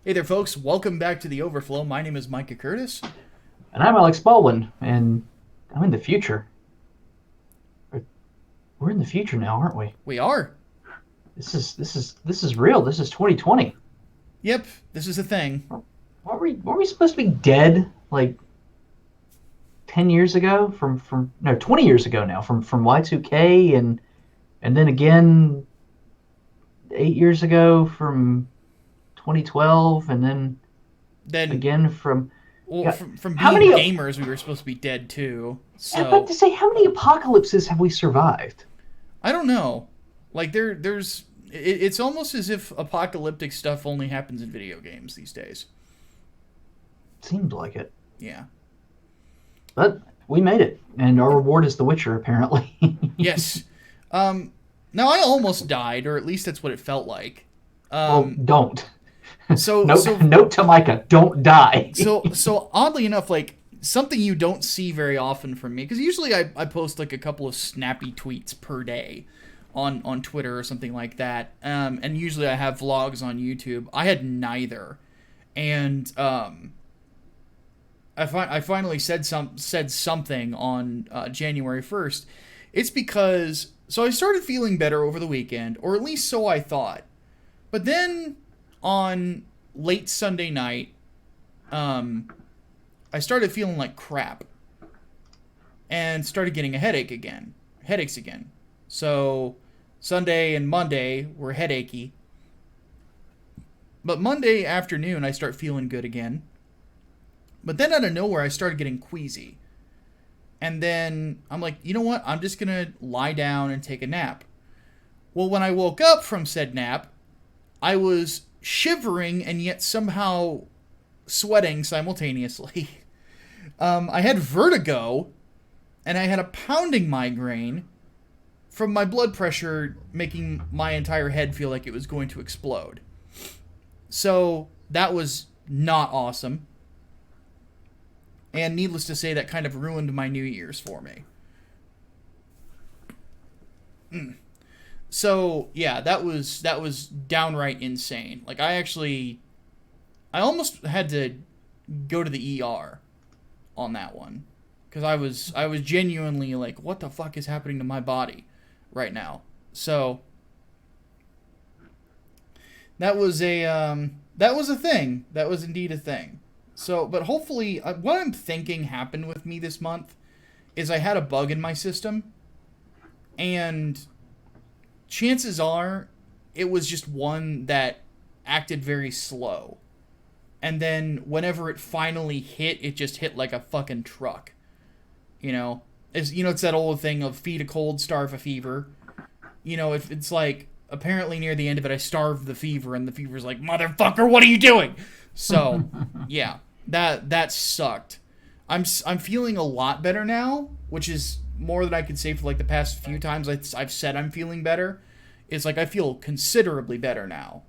Hey there, folks. Welcome back to the Overflow. My name is Micah Curtis. And I'm Alex Baldwin, and I'm in the future. We're in the future now, aren't we? We are. This is real. This is 2020. Yep, this is a thing. Weren't we supposed to be dead like 10 years ago from no 20 years ago now from Y2K and then again 8 years ago from 2012 and then Then, again from well, yeah, from how being many gamers, we were supposed to be dead too. I'm about So to say how many apocalypses have we survived? I don't know. Like there's. It's almost as if apocalyptic stuff only happens in video games these days. Seems like it. Yeah. But we made it, and our reward is The Witcher, apparently. Yes. Um. Now I almost died, or at least that's what it felt like. Well, Um. don't. So note, so note to Micah, don't die. so oddly enough, like something you don't see very often from me, because usually I post like a couple of snappy tweets per day on Twitter or something like that, and usually I have vlogs on YouTube. I had neither, and I finally said something on January 1st. It's because so I started feeling better over the weekend, or at least so I thought, but then on late Sunday night, um, I started feeling like crap and started getting headaches again. So Sunday and Monday were headachy, but Monday afternoon I start feeling good again. But then out of nowhere I started getting queasy. And then I'm like, you know what? I'm just going to lie down and take a nap. Well, when I woke up from said nap, I was shivering and yet somehow sweating simultaneously. I had vertigo and I had a pounding migraine from my blood pressure making my entire head feel like it was going to explode. So that was not awesome. And needless to say, that kind of ruined my New Year's for me. So yeah, that was downright insane. Like I almost had to go to the ER on that one because I was genuinely like, what the fuck is happening to my body right now? So that was a thing. That was indeed a thing. So, but hopefully, what I'm thinking happened with me this month is I had a bug in my system, and chances are it was just one that acted very slow. And then whenever it finally hit, it just hit like a fucking truck. It's that old thing of feed a cold, starve a fever. If it's like apparently near the end of it, I starved the fever, and the fever's like, motherfucker, what are you doing? So, yeah, that sucked. I'm feeling a lot better now, which is more than I could say for like the past few times I've said I'm feeling better. It's like I feel considerably better now,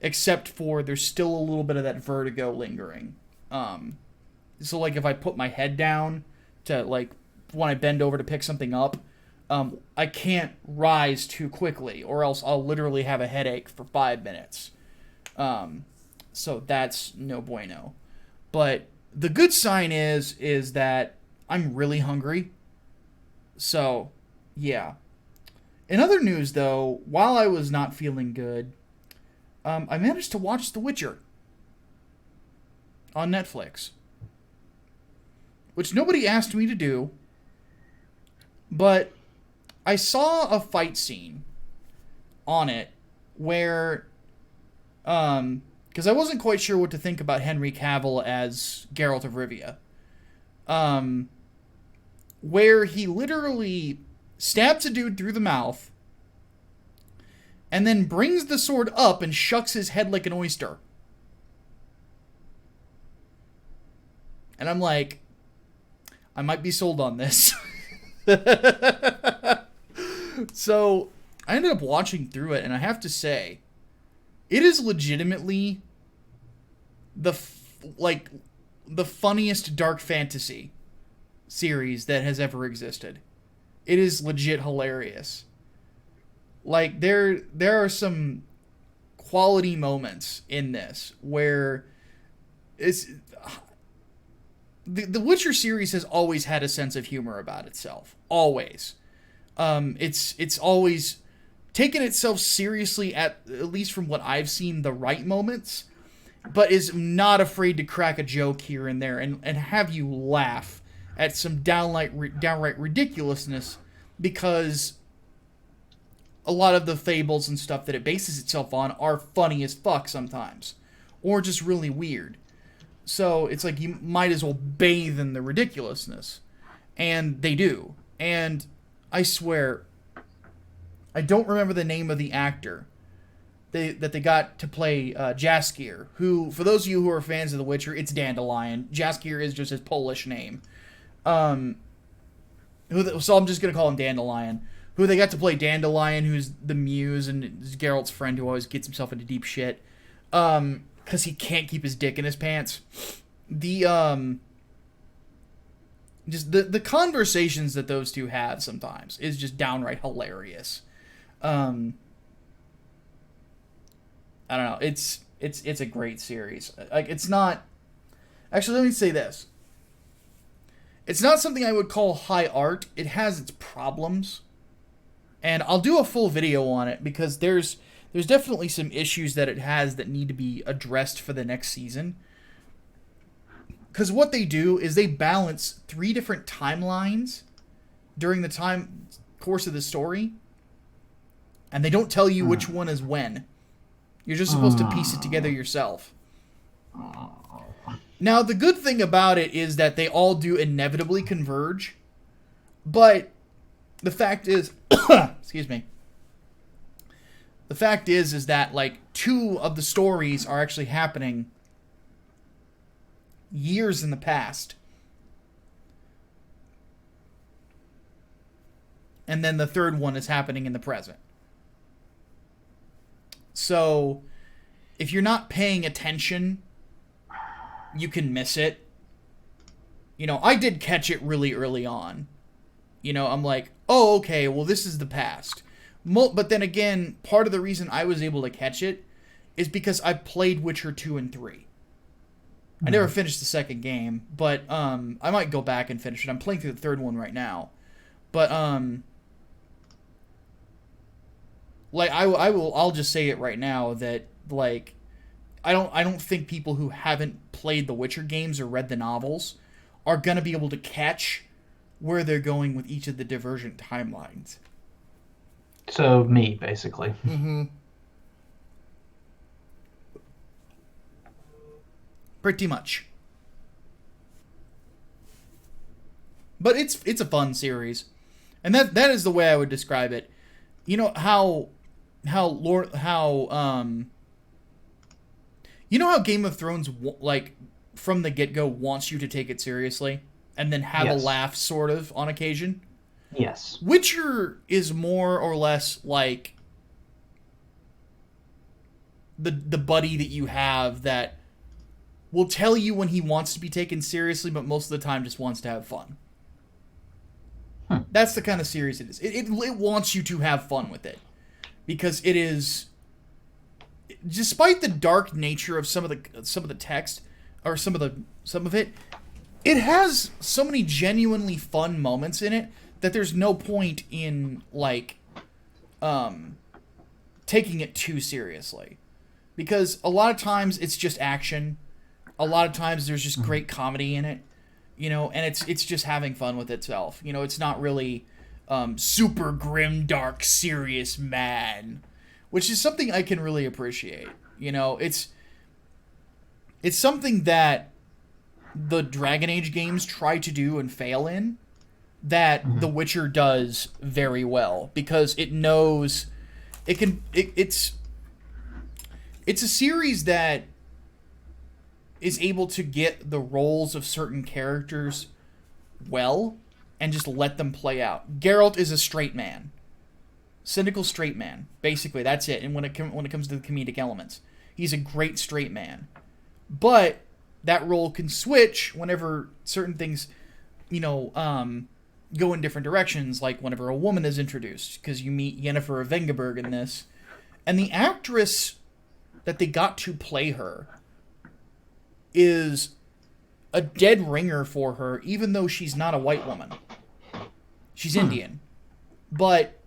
except for there's still a little bit of that vertigo lingering. So like if I put my head down to like when I bend over to pick something up, I can't rise too quickly, or else I'll literally have a headache for 5 minutes. So that's no bueno. But the good sign is that I'm really hungry. So, yeah. In other news, though, while I was not feeling good, I managed to watch The Witcher on Netflix, which nobody asked me to do, but I saw a fight scene on it where, because I wasn't quite sure what to think about Henry Cavill as Geralt of Rivia, um, where he literally stabs a dude through the mouth and then brings the sword up and shucks his head like an oyster. And I'm like, I might be sold on this. So I ended up watching through it, and I have to say, it is legitimately like the funniest dark fantasy series that has ever existed. It is legit hilarious. Like there are some quality moments in this where it's the Witcher series has always had a sense of humor about itself. Always. It's always taken itself seriously at least from what I've seen, the right moments, but is not afraid to crack a joke here and there and have you laugh at some downright ridiculousness, because a lot of the fables and stuff that it bases itself on are funny as fuck sometimes, or just really weird. So it's like you might as well bathe in the ridiculousness. And they do. And I swear, I don't remember the name of the actor that they got to play Jaskier, who, for those of you who are fans of The Witcher, it's Dandelion. Jaskier is just his Polish name. So I'm just going to call him Dandelion. Who they got to play Dandelion, who's the muse and is Geralt's friend who always gets himself into deep shit. Because he can't keep his dick in his pants. Just the conversations that those two have sometimes is just downright hilarious. I don't know. It's a great series. Like, it's not. Actually, let me say this. It's not something I would call high art. It has its problems, and I'll do a full video on it because there's definitely some issues that it has that need to be addressed for the next season. Because what they do is they balance 3 different timelines during the course of the story, and they don't tell you which one is when. You're just supposed to piece it together yourself. Now, the good thing about it is that they all do inevitably converge, but the fact is, excuse me, the fact is that, like, 2 of the stories are actually happening years in the past. And then the third one is happening in the present. So, if you're not paying attention, you can miss it. You know, I did catch it really early on. You know, I'm like, oh, okay, well, this is the past. But then again, part of the reason I was able to catch it is because I played Witcher 2 and 3. I never finished the second game, but I might go back and finish it. I'm playing through the third one right now. But like I'll just say it right now that, like, I don't think people who haven't played the Witcher games or read the novels are going to be able to catch where they're going with each of the divergent timelines. So me, basically. Mm-hmm. Pretty much. But it's a fun series. And that is the way I would describe it. You know how you know how Game of Thrones, like, from the get-go wants you to take it seriously and then have a laugh, sort of, on occasion? Yes. Witcher is more or less like the buddy that you have that will tell you when he wants to be taken seriously, but most of the time just wants to have fun. That's the kind of series it is. It wants you to have fun with it. Because it is, despite the dark nature of some of the text, or some of it, it has so many genuinely fun moments in it that there's no point in, like, taking it too seriously. Because a lot of times it's just action. A lot of times there's just great comedy in it, you know, and it's just having fun with itself. You know, it's not really super grim, dark, serious man, which is something I can really appreciate. You know, it's something that the Dragon Age games try to do and fail in, that The Witcher does very well, because it knows it's a series that is able to get the roles of certain characters well and just let them play out. Geralt is a straight man. Cynical straight man. Basically, that's it. And when it comes to the comedic elements, he's a great straight man. But that role can switch whenever certain things, you know, go in different directions, like whenever a woman is introduced, because you meet Yennefer of Vengerberg in this. And the actress that they got to play her is a dead ringer for her, even though she's not a white woman. She's Indian. But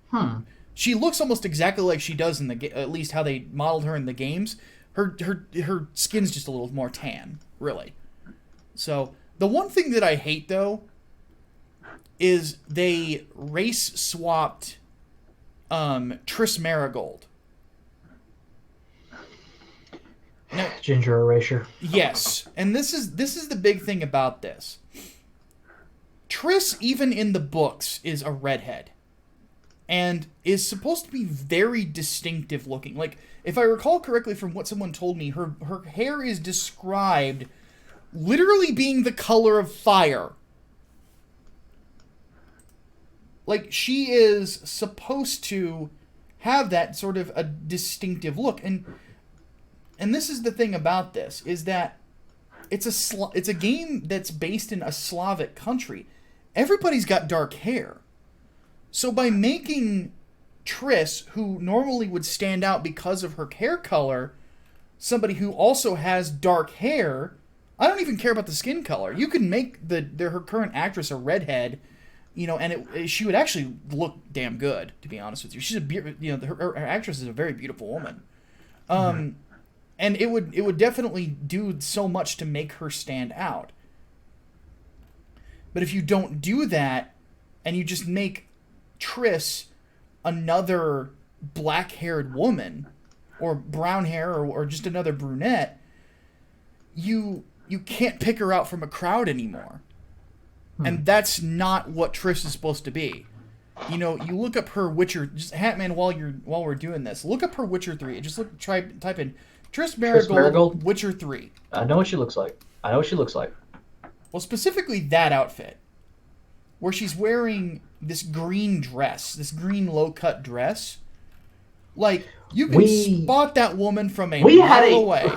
she looks almost exactly like she does in at least how they modeled her in the games. Her skin's just a little more tan, really. So, the one thing that I hate, though, is they race-swapped Triss Marigold. Now, ginger erasure. Yes, and this is the big thing about this. Triss, even in the books, is a redhead. And is supposed to be very distinctive looking. Like, if I recall correctly from what someone told me, her hair is described literally being the color of fire. Like, she is supposed to have that sort of a distinctive look. And this is the thing about this, is that it's a game that's based in a Slavic country. Everybody's got dark hair. So by making Triss, who normally would stand out because of her hair color, somebody who also has dark hair, I don't even care about the skin color. You can make her current actress a redhead, and she would actually look damn good, to be honest with you. She's her actress is a very beautiful woman. And it would definitely do so much to make her stand out. But if you don't do that, and you just make Triss another black-haired woman, or brown hair, or just another brunette, you can't pick her out from a crowd anymore. And that's not what Triss is supposed to be. You look up her Witcher, just Hatman, while we're doing this, look up her Witcher 3. Just type in Triss Marigold, Witcher 3. I know what she looks like. Well, specifically that outfit, where she's wearing this green dress, this green low-cut dress. Like, you can spot that woman from a mile away.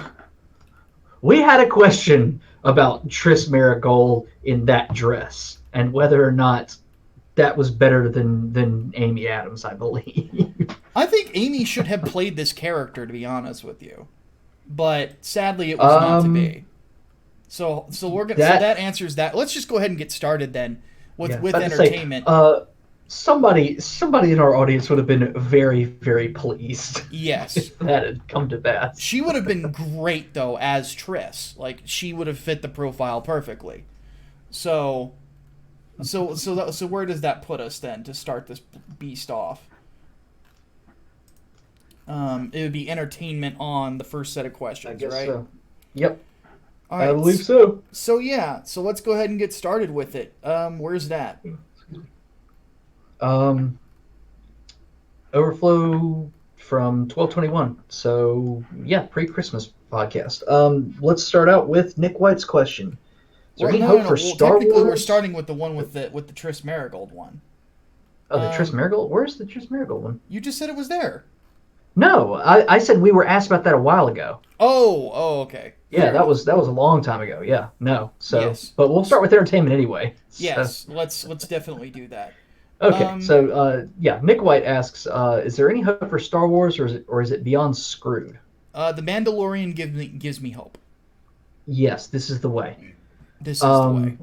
We had a question about Triss Marigold in that dress, and whether or not that was better than Amy Adams, I believe. I think Amy should have played this character, to be honest with you. But sadly, it was not to be. So that answers that. Let's just go ahead and get started then with entertainment. Somebody in our audience would have been very, very pleased. Yes, if that had come to pass. She would have been great though as Triss. Like, she would have fit the profile perfectly. So where does that put us then to start this beast off? It would be entertainment on the first set of questions, I guess right? So. Yep. All right, I believe so. So let's go ahead and get started with it. Where's that? Overflow from 12/21. So yeah, pre-Christmas podcast. Let's start out with Nick White's question. Is there any hope for Star Wars? Technically, we're starting with the one with the Triss Marigold one. Oh, the Triss Marigold? Where's the Triss Marigold one? You just said it was there. No, I said we were asked about that a while ago. Oh, okay. Yeah, that was a long time ago. Yeah, no. So, yes. But we'll start with entertainment anyway. Yes, let's definitely do that. Okay, so Nick White asks, is there any hope for Star Wars, or is it beyond screwed? The Mandalorian gives me hope. Yes, this is the way. This is the way.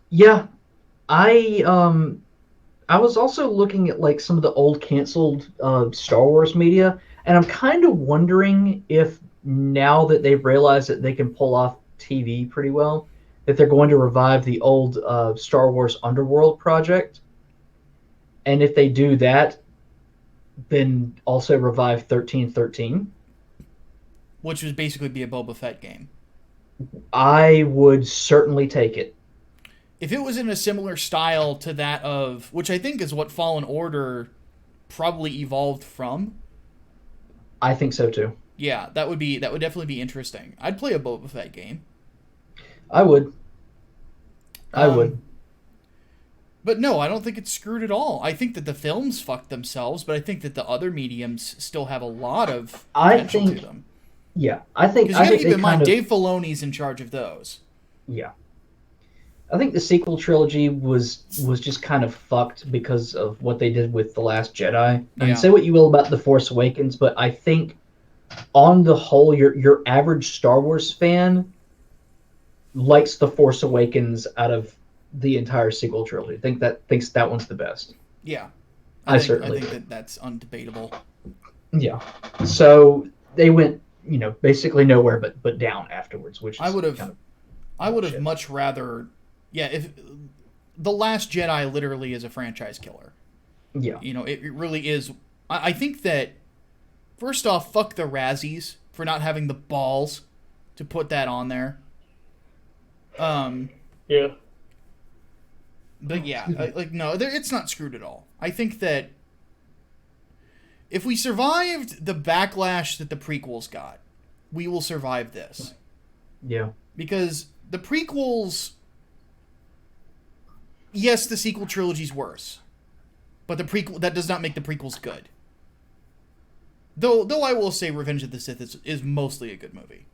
Yeah, I was also looking at like some of the old canceled Star Wars media, and I'm kind of wondering if now that they've realized that they can pull off TV pretty well, that they're going to revive the old Star Wars Underworld project. And if they do that, then also revive 1313. Which would basically be a Boba Fett game. I would certainly take it. If it was in a similar style to that of, which I think is what Fallen Order probably evolved from. I think so too. Yeah, that would definitely be interesting. I'd play a Boba Fett game. I would. But no, I don't think it's screwed at all. I think that the films fucked themselves, but I think that the other mediums still have a lot of potential to them. Yeah, I think. Because you gotta keep in mind, Dave Filoni's in charge of those. Yeah. I think the sequel trilogy was just kind of fucked because of what they did with The Last Jedi. And say what you will about The Force Awakens, but I think on the whole, your average Star Wars fan likes The Force Awakens out of the entire sequel trilogy. Thinks that one's the best. Yeah, I I certainly think do. that that's undebatable. Yeah. So they went, basically nowhere but down afterwards, which I is would have kind of I would have shit. much rather, yeah. If the Last Jedi literally is a franchise killer, Yeah. it really is. I think that first off, fuck the Razzies for not having the balls to put that on there. Um, Yeah. but yeah, like no, it's not screwed at all. I think that if we survived the backlash that the prequels got, we will survive this. Yeah. Because the prequels, yes, the sequel trilogy's worse, but the prequel that does not make the prequels good. Though I will say Revenge of the Sith is mostly a good movie.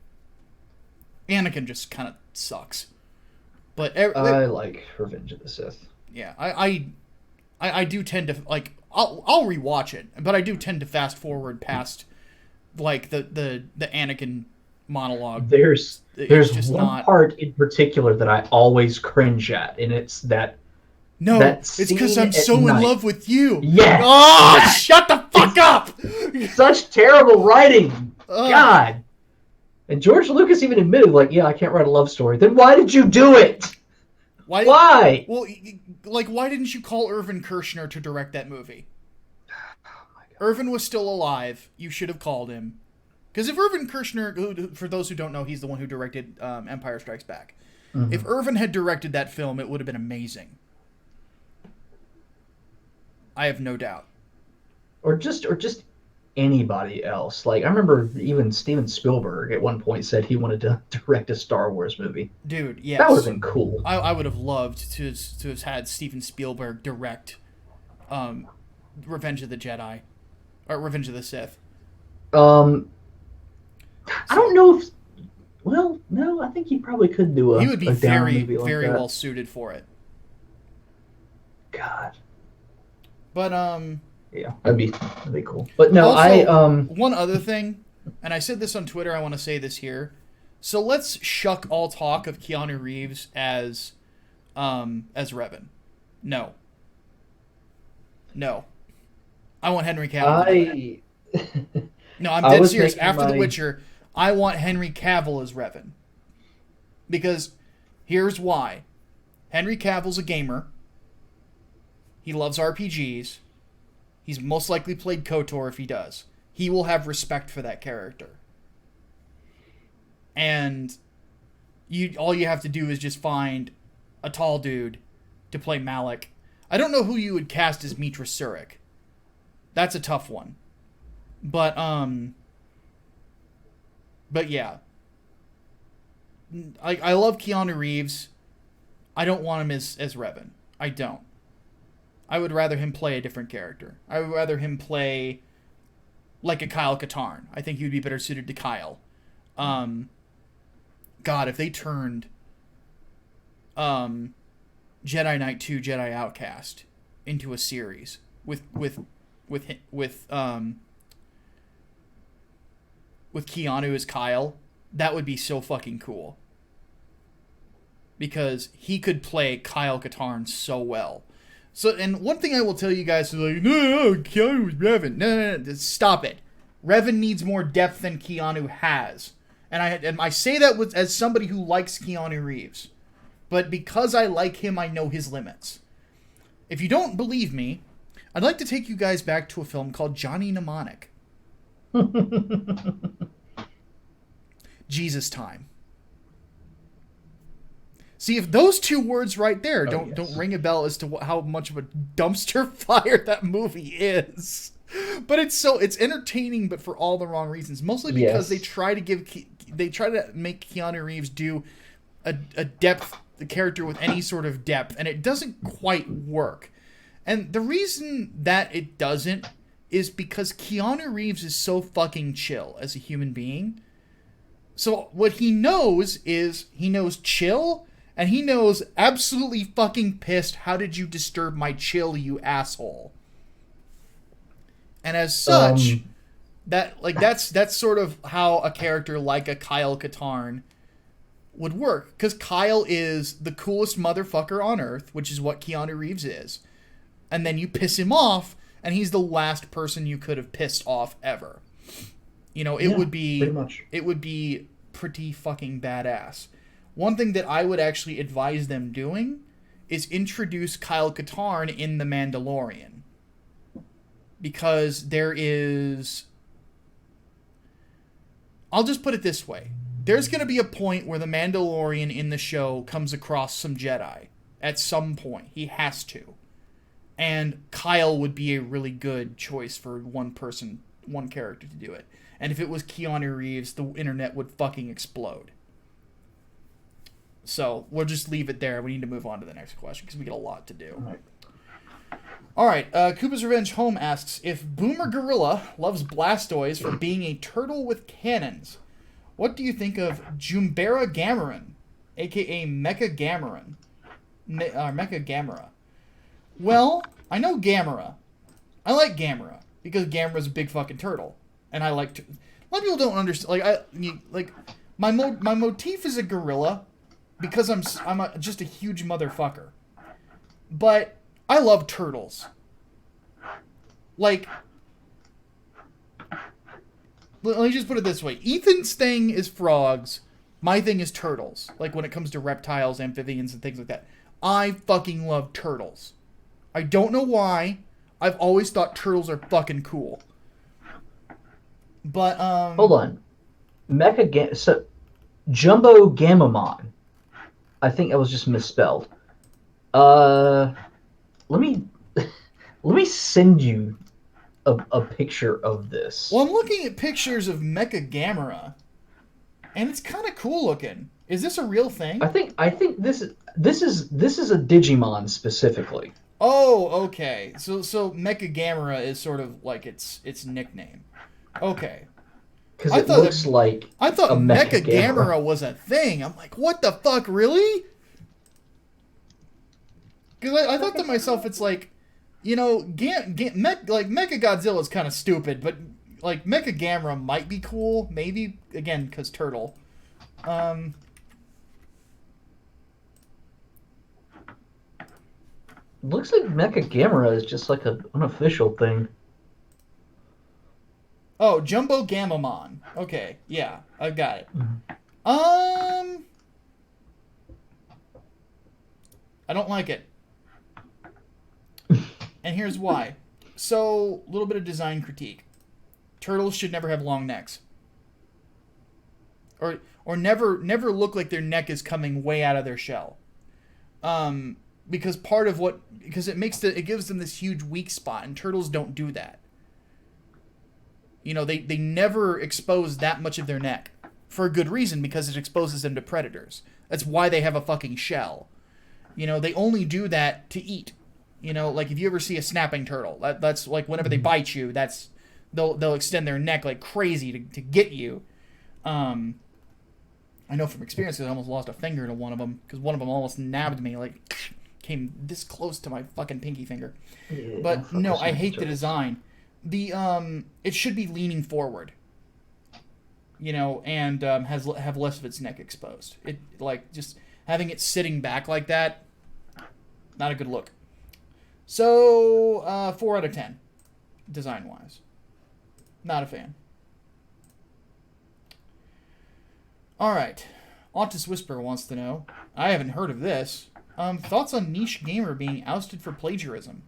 Anakin just kind of sucks. But I like Revenge of the Sith. yeah, I do tend to like I'll rewatch it, but I do tend to fast forward past like the Anakin monologue. It's There's just one not. part in particular that I always cringe at, and it's No, that it's because scene I'm at so in night. love with you. Yes, Oh, that shut the fuck up! such terrible writing. Ugh. God. And George Lucas even admitted, like, yeah, I can't write a love story. Then why did you do it? Why? Why? Well, like, why didn't you call Irvin Kershner to direct that movie? Irvin was still alive. You should have called him. Because if Irvin Kershner, for those who don't know, he's the one who directed Empire Strikes Back. Mm-hmm. If Irvin had directed that film, it would have been amazing. I have no doubt. Or just anybody else. Like I remember even Steven Spielberg at one point said he wanted to direct a Star Wars movie. Dude, That would have yes. been cool. I would have loved to have had Steven Spielberg direct Revenge of the Jedi. Or Revenge of the Sith. Um, I So, don't know if. Well, no, I think he probably could do he would be a down very, movie like very that. well suited for it. God, But, yeah, that'd be cool. But no, also, one other thing, and I said this on Twitter, I want to say this here. So let's shuck all talk of Keanu Reeves as Revan. No. No. I want Henry Cavill to do that. I No, I'm I dead was serious. making After The my Witcher, I want Henry Cavill as Revan. Because here's why. Henry Cavill's a gamer. He loves RPGs. He's most likely played KOTOR if he does. He will have respect for that character. And all you have to do is just find a tall dude to play Malik. I don't know who you would cast as Mitra Surik. That's a tough one. But yeah. I love Keanu Reeves. I don't want him as Revan. I don't. I would rather him play a different character. I would rather him play like a Kyle Katarn. I think he would be better suited to Kyle. God, if they turned Jedi Knight 2 Jedi Outcast into a series with Keanu as Kyle, that would be so fucking cool. Because he could play Kyle Katarn so well. So, and one thing I will tell you guys is like, no, Keanu was Revan. No, stop it. Revan needs more depth than Keanu has. And I say that as somebody who likes Keanu Reeves. But because I like him, I know his limits. If you don't believe me, I'd like to take you guys back to a film called Johnny Mnemonic. Jesus Time. See, if those two words right there don't ring a bell as to how much of a dumpster fire that movie is. But it's entertaining, but for all the wrong reasons. Mostly because they try to make Keanu Reeves do a depth, the character with any sort of depth, and it doesn't quite work. And the reason that it doesn't is because Keanu Reeves is so fucking chill as a human being. So what he knows is he knows chill. And he knows absolutely fucking pissed, how did you disturb my chill, you asshole? And as such, That's sort of how a character like a Kyle Katarn would work, because Kyle is the coolest motherfucker on earth, which is what Keanu Reeves is, and then you piss him off, and he's the last person you could have pissed off ever. You know, Yeah, pretty much. it would be pretty fucking badass. One thing that I would actually advise them doing is introduce Kyle Katarn in The Mandalorian, because there is, I'll just put it this way. There's going to be a point where the Mandalorian in the show comes across some Jedi. At some point. He has to. And Kyle would be a really good choice for one character to do it. And if it was Keanu Reeves, the internet would fucking explode. So, we'll just leave it there. We need to move on to the next question, because we got a lot to do. Alright, Koopa's Revenge Home asks, if Boomer Gorilla loves Blastoise for being a turtle with cannons, what do you think of Jumbera Gamaran, a.k.a. Mecha Gamaran? Mecha Gamera. Well, I know Gamera. I like Gamera, because Gamera's a big fucking turtle. And I like to... A lot of people don't understand... my motif is a gorilla, because just a huge motherfucker. But I love turtles. Like, let me just put it this way. Ethan's thing is frogs. My thing is turtles. Like, when it comes to reptiles, amphibians, and things like that. I fucking love turtles. I don't know why. I've always thought turtles are fucking cool. But, Hold on. So, Jumbo Gamamon. I think that was just misspelled. Let me send you a picture of this. Well, I'm looking at pictures of Mecha Gamera, and it's kind of cool looking. Is this a real thing? I think this is a Digimon specifically. Oh, okay. So Mecha Gamera is sort of like its nickname. Okay. Because it looks like I thought a Mecha Gamera. Gamera was a thing. I'm like, what the fuck, really? Because I thought to myself, it's like, you know, Mecha Godzilla is kind of stupid, but like Mecha Gamera might be cool. Maybe again because turtle. Looks like Mecha Gamera is just like an unofficial thing. Oh, Jumbo Gamamon. Okay, yeah, I've got it. I don't like it. And here's why. So, a little bit of design critique. Turtles should never have long necks. Or never look like their neck is coming way out of their shell. Because it gives them this huge weak spot, and turtles don't do that. You know, they never expose that much of their neck. For a good reason, because it exposes them to predators. That's why they have a fucking shell. You know, they only do that to eat. You know, like if you ever see a snapping turtle, that's like whenever they bite you, they'll extend their neck like crazy to get you. I know from experience because I almost lost a finger to one of them, because one of them almost nabbed me, like came this close to my fucking pinky finger. Yeah, but no, I hate the design. It should be leaning forward. You know, and have less of its neck exposed. It like just having it sitting back like that, not a good look. So 4 out of 10, design wise. Not a fan. All right, Autis Whisperer wants to know. I haven't heard of this. Thoughts on Niche Gamer being ousted for plagiarism?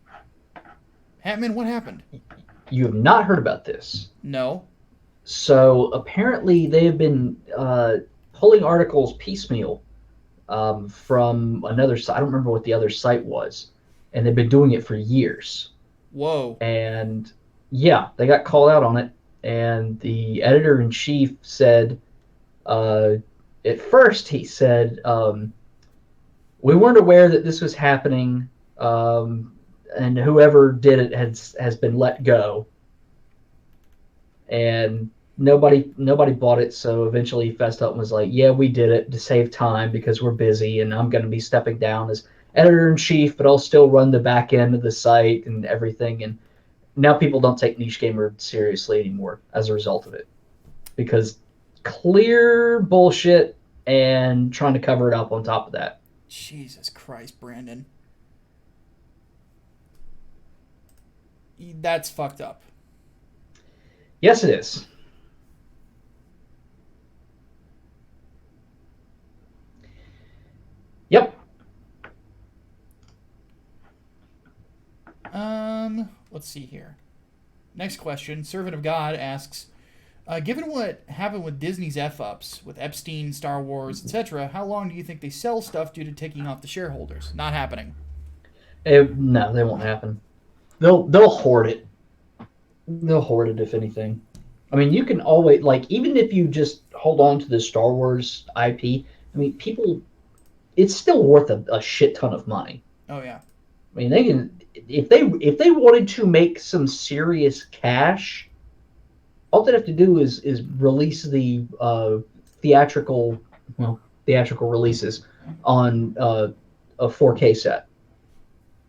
Hatman, what happened? You have not heard about this. No. So apparently they have been pulling articles piecemeal from another site. I don't remember what the other site was. And they've been doing it for years. Whoa. And yeah, they got called out on it. And the editor-in-chief said, at first he said, we weren't aware that this was happening, and whoever did it has been let go. And nobody bought it, so eventually he fessed up and was like, yeah, we did it to save time because we're busy, and I'm going to be stepping down as editor-in-chief, but I'll still run the back end of the site and everything. And now people don't take niche gamer seriously anymore as a result of it, because clear bullshit and trying to cover it up on top of that. Jesus Christ, Brandon. That's fucked up. Yes, it is. Yep. Let's see here. Next question. Servant of God asks, given what happened with Disney's F-ups, with Epstein, Star Wars, etc., how long do you think they sell stuff due to taking off the shareholders? Not happening. No, they won't happen. They'll hoard it. They'll hoard it if anything. I mean, you can always, like, even if you just hold on to the Star Wars IP. I mean, people, it's still worth a shit ton of money. Oh yeah. I mean, they can, if they wanted to make some serious cash, all they have to do is release the theatrical theatrical releases on a 4K set.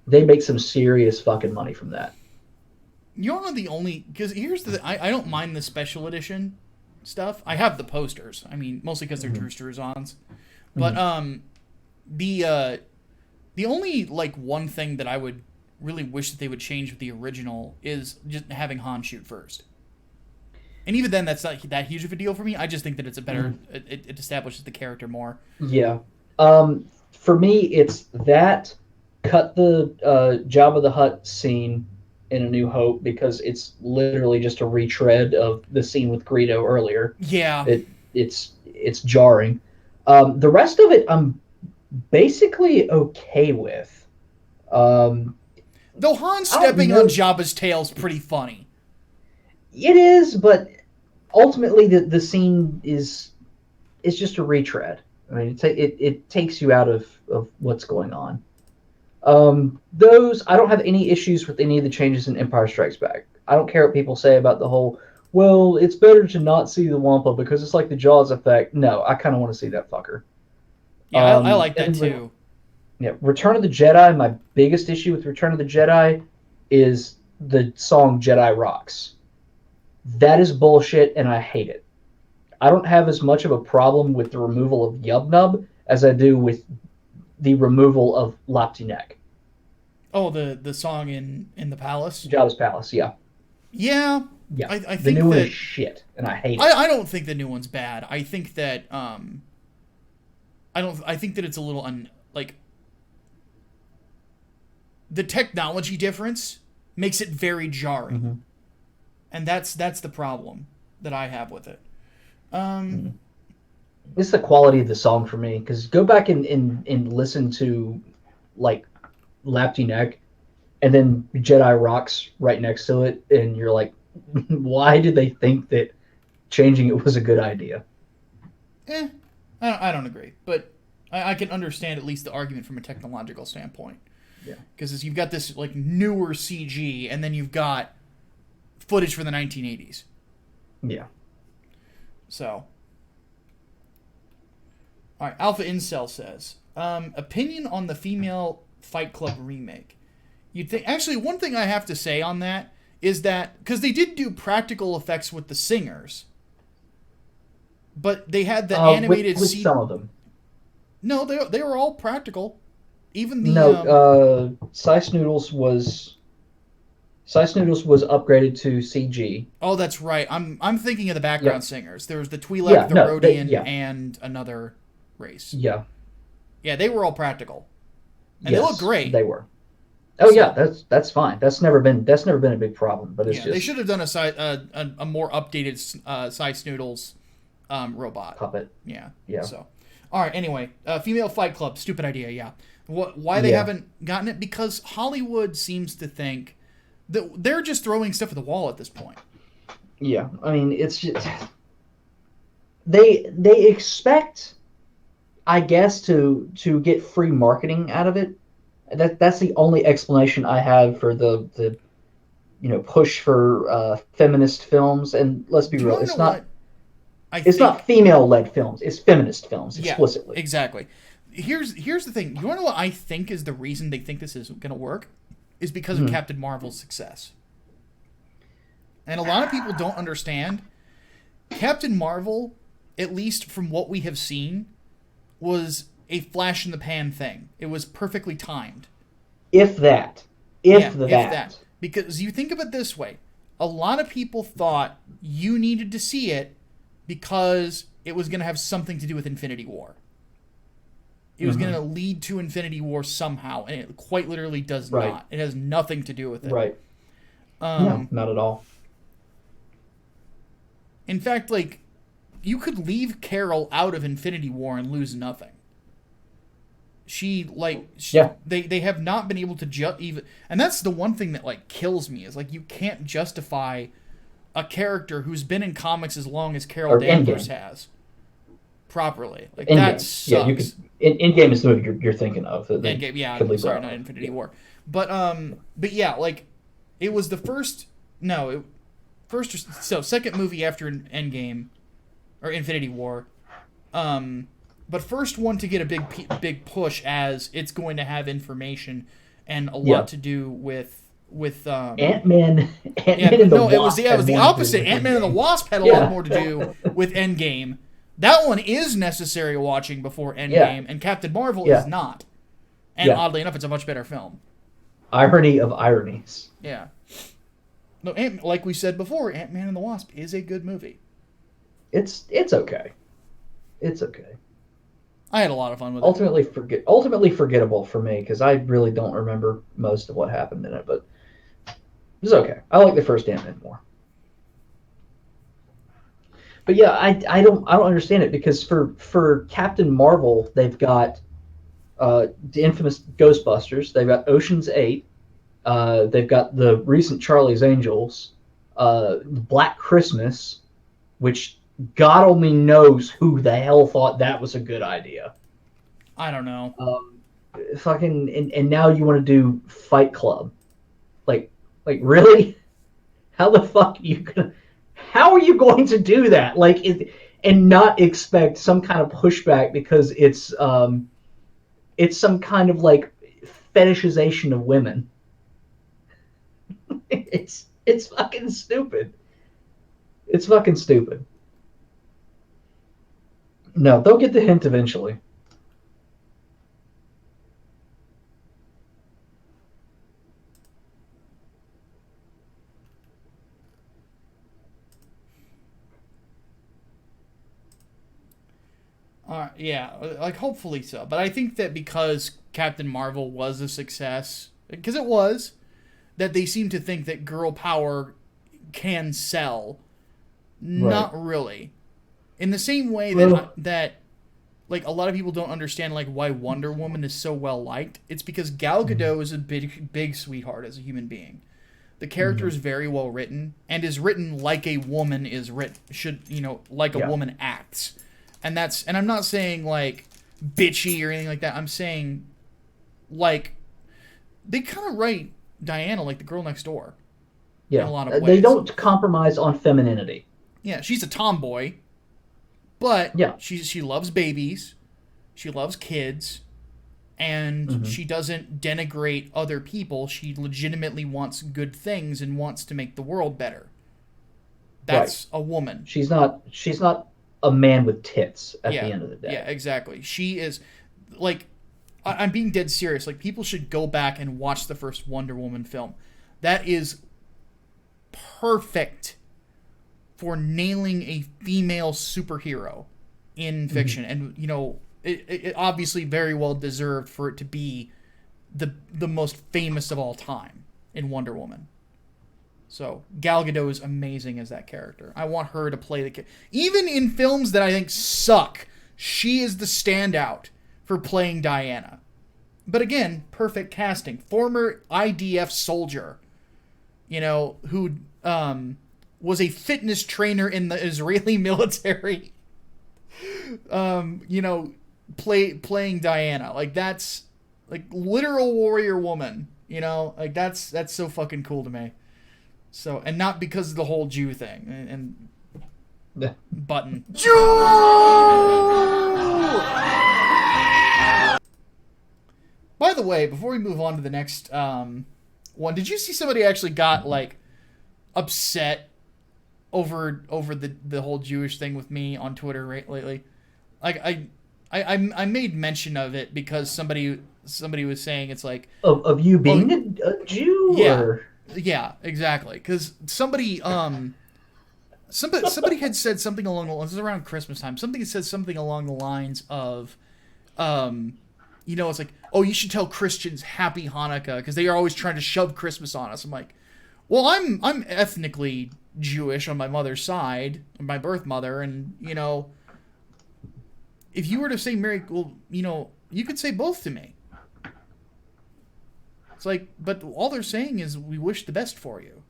They make some serious fucking money from that. You're one of the only, because here's the I don't mind the special edition stuff. I have the posters. I mean, mostly because they're Drew Struzan's. But the only like one thing that I would really wish that they would change with the original is just having Han shoot first. And even then, that's not that huge of a deal for me. I just think that it's a better. It establishes the character more. Yeah. For me, it's that. Cut the Jabba the Hutt scene in A New Hope, because it's literally just a retread of the scene with Greedo earlier. Yeah. It's jarring. The rest of it, I'm basically okay with. Though Han stepping on Jabba's tail is pretty funny. It is, but ultimately the scene is just a retread. I mean, it takes you out of what's going on. Those, I don't have any issues with any of the changes in Empire Strikes Back. I don't care what people say about the whole, well, it's better to not see the Wampa because it's like the Jaws effect. No, I kind of want to see that fucker. Yeah, I like that too. Return of the Jedi, my biggest issue with Return of the Jedi is the song Jedi Rocks. That is bullshit, and I hate it. I don't have as much of a problem with the removal of Yub Nub as I do with the removal of Lapti-Nek. Oh, the song in the palace? Jabba's palace, yeah. Yeah. Yeah. I think the new one is shit, and I hate it. I don't think the new one's bad. I think that I think that it's a little like the technology difference makes it very jarring. Mm-hmm. And that's the problem that I have with it. It's the quality of the song for me, because go back and listen to like Lapti-Nek and then Jedi Rocks right next to it, and you're like, why did they think that changing it was a good idea? I don't agree, but I can understand at least the argument from a technological standpoint. Yeah, because you've got this like newer CG, and then you've got footage from the 1980s. Yeah. So, all right. Alpha Incel says, opinion on the female Fight Club remake. You'd think, actually, one thing I have to say on that is that, because they did do practical effects with the singers, but they had the animated with some of them. No, they were all practical. Even the Sice Noodles was upgraded to CG. Oh, that's right. I'm thinking of the background singers. There was the Twi'lek, the Rodian, and another race. Yeah. Yeah, they were all practical, and they look great. They were. Oh yeah, that's fine. That's never been a big problem. But it's just, they should have done a more updated Sice Noodles robot puppet. Yeah. Yeah. So, all right. Anyway, female Fight Club, stupid idea. Yeah. Why they haven't gotten it? Because Hollywood seems to think that they're just throwing stuff at the wall at this point. Yeah, I mean, it's just they expect, I guess, to get free marketing out of it. That's the only explanation I have for the push for feminist films. And let's be real, it's not. It's not female-led films. It's feminist films explicitly. Yeah, exactly. Here's the thing. You want to know what I think is the reason they think this isn't going to work? Is because of Captain Marvel's success. And a lot of people don't understand. Captain Marvel, at least from what we have seen, was a flash in the pan thing. It was perfectly timed. If that. Yeah, If if that. that. Because you think of it this way, a lot of people thought you needed to see it because it was going to have something to do with Infinity War. It was going to lead to Infinity War somehow, and it quite literally does not. It has nothing to do with it. Right. No, not at all. In fact, like, you could leave Carol out of Infinity War and lose nothing. They have not been able to even, and that's the one thing that like kills me is like you can't justify a character who's been in comics as long as Carol Danvers has properly. Like Endgame. That sucks. Yeah, you could. Endgame is the movie you're thinking of. Endgame, yeah. Sorry, not Infinity War. But yeah, like it was the first. No, second movie after Endgame or Infinity War. But first one to get a big push as it's going to have information and a lot to do with Ant-Man. It was the opposite. Ant-Man and the Wasp had a lot more to do with Endgame. That one is necessary watching before Endgame, and Captain Marvel is not. And oddly enough, it's a much better film. Irony of ironies. Yeah. No, like we said before, Ant-Man and the Wasp is a good movie. It's okay. It's okay. I had a lot of fun with it. Ultimately forgettable for me because I really don't remember most of what happened in it, but it's okay. I like the first Ant-Man more. But yeah, I don't understand it because for Captain Marvel they've got the infamous Ghostbusters, they've got Ocean's 8, they've got the recent Charlie's Angels, Black Christmas, which God only knows who the hell thought that was a good idea. I don't know. And now you want to do Fight Club. Like really? How the fuck are you gonna? How are you going to do that? And not expect some kind of pushback because it's some kind of like fetishization of women. It's fucking stupid. It's fucking stupid. No, they'll get the hint eventually. Yeah, like hopefully so. But I think that because Captain Marvel was a success, because it was, that they seem to think that girl power can sell. Not really. In the same way that like a lot of people don't understand like why Wonder Woman is so well liked. It's because Gal Gadot is a big sweetheart as a human being. The character is very well written and is written like a woman is written like a woman acts. And I'm not saying like bitchy or anything like that. I'm saying like they kind of write Diana like the girl next door. Yeah. In a lot of ways. They don't compromise on femininity. Yeah, she's a tomboy. But she loves babies, she loves kids, and she doesn't denigrate other people. She legitimately wants good things and wants to make the world better. That's a woman. She's not a man with tits at the end of the day. Yeah, exactly. She is like I'm being dead serious. Like people should go back and watch the first Wonder Woman film. That is perfect for nailing a female superhero in fiction. And, it obviously very well deserved for it to be the most famous of all time in Wonder Woman. So, Gal Gadot is amazing as that character. I want her to play the... Even in films that I think suck, she is the standout for playing Diana. But again, perfect casting. Former IDF soldier, who... was a fitness trainer in the Israeli military, playing Diana. Like, that's, like, literal warrior woman, Like, that's so fucking cool to me. So, and not because of the whole Jew thing. And button. Jew! By the way, before we move on to the next one, did you see somebody actually got, like, upset over the whole Jewish thing with me on Twitter lately. Like I made mention of it because somebody was saying it's like Of you being a Jew, yeah, or yeah, exactly. Because somebody had said something along the lines, this is around Christmas time. Somebody had said something along the lines of, it's like, oh, you should tell Christians Happy Hanukkah because they are always trying to shove Christmas on us. I'm like, well, I'm ethnically Jewish on my mother's side, my birth mother, and if you were to say Merry, well, you could say both to me. It's like, but all they're saying is we wish the best for you,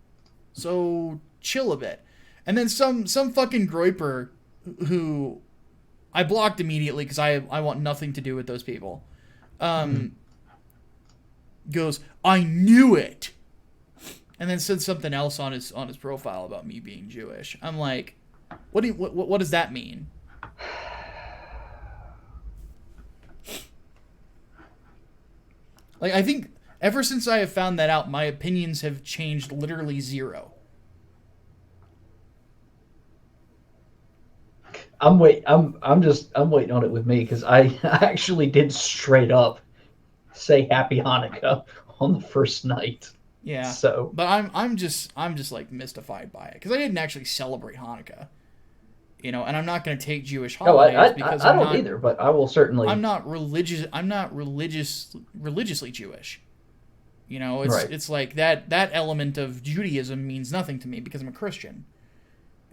so chill a bit. And then some fucking groiper who I blocked immediately because I want nothing to do with those people. Goes, I knew it, and then said something else on his profile about me being Jewish. I'm like, what does that mean? Like, I think ever since I have found that out, my opinions have changed literally zero. I'm waiting on it with me because I actually did straight up say Happy Hanukkah on the first night. Yeah. So, but I'm just like mystified by it because I didn't actually celebrate Hanukkah. And I'm not going to take Jewish holidays because I don't either, but I will certainly. I'm not religious. I'm not religiously Jewish. Right. It's like that element of Judaism means nothing to me because I'm a Christian.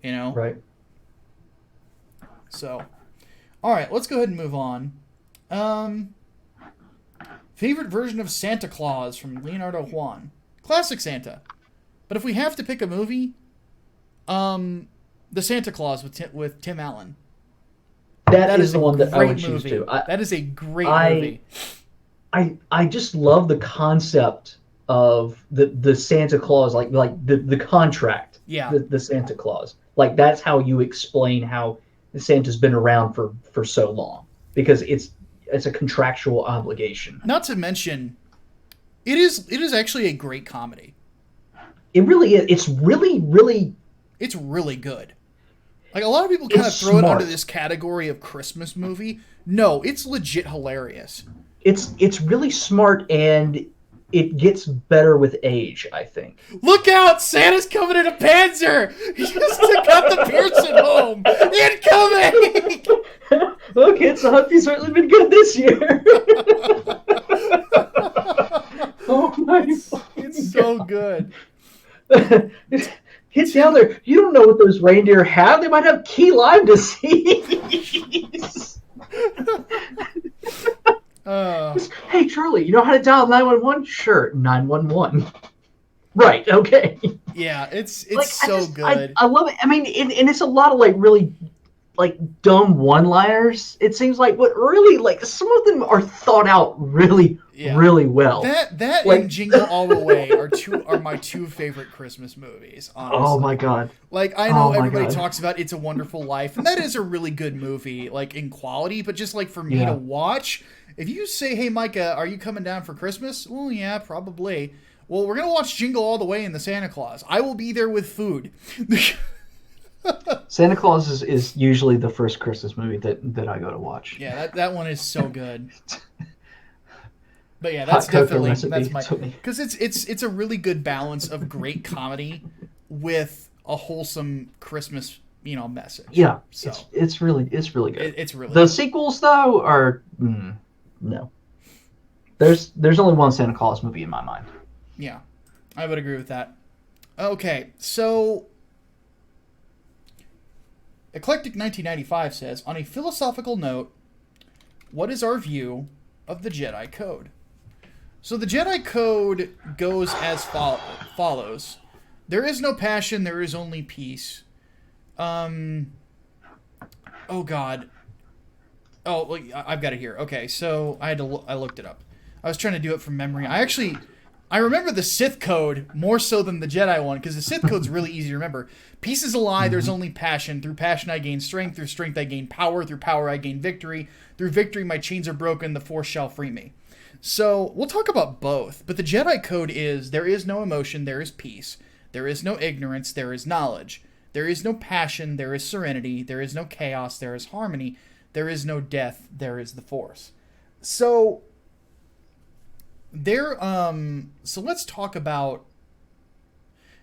Right. So, all right, let's go ahead and move on. Favorite version of Santa Claus from Leonardo Juan. Classic Santa. But if we have to pick a movie, The Santa Claus with Tim Allen. That is the one that I would choose too. That is a great movie. I just love the concept of the Santa Claus, like the contract. Yeah. The Santa Claus. Like that's how you explain how Santa's been around for so long, because it's a contractual obligation. Not to mention, it is actually a great comedy. It really is. It's really good. Like, a lot of people kind of throw it under this category of Christmas movie. No, it's legit hilarious. It's really smart, and it gets better with age, I think. Look out! Santa's coming in a Panzer! He just took out the Pearson home! Incoming! Well, kids, the Huffy's certainly been good this year. Oh my It's so good. Kids down there, you don't know what those reindeer have. They might have key Lyme disease. Hey, Charlie, you know how to dial 911? Sure, 911. Right, okay. Yeah, it's like, so good. I love it. I mean, and it's a lot of, like, really, like, dumb one-liners. It seems like, but really, like, some of them are thought out really well. That like, and Jingle All the Way are my two favorite Christmas movies, honestly. Oh my god. Like, I know everybody talks about It's a Wonderful Life, and that is a really good movie, like, in quality, but just, like, for me to watch, if you say, hey, Micah, are you coming down for Christmas? Well, yeah, probably. Well, we're going to watch Jingle All the Way and the Santa Claus. I will be there with food. Santa Claus is usually the first Christmas movie that I go to watch. Yeah, that one is so good. But yeah, that's definitely my, because it's a really good balance of great comedy with a wholesome Christmas message. Yeah, so it's really good. It's really the good. Sequels though are no. There's only one Santa Claus movie in my mind. Yeah, I would agree with that. Okay, so Eclectic 1995 says, on a philosophical note, what is our view of the Jedi Code? So the Jedi Code goes as follows. There is no passion, there is only peace. Oh god. Oh, well, I've got it here. Okay, so I looked it up. I was trying to do it from memory. I remember the Sith Code more so than the Jedi one, because the Sith Code's really easy to remember. Peace is a lie, there's only passion. Through passion I gain strength, through strength I gain power, through power I gain victory. Through victory my chains are broken, the Force shall free me. So, we'll talk about both, but the Jedi Code is, there is no emotion, there is peace. There is no ignorance, there is knowledge. There is no passion, there is serenity, there is no chaos, there is harmony, there is no death, there is the Force. So so let's talk about.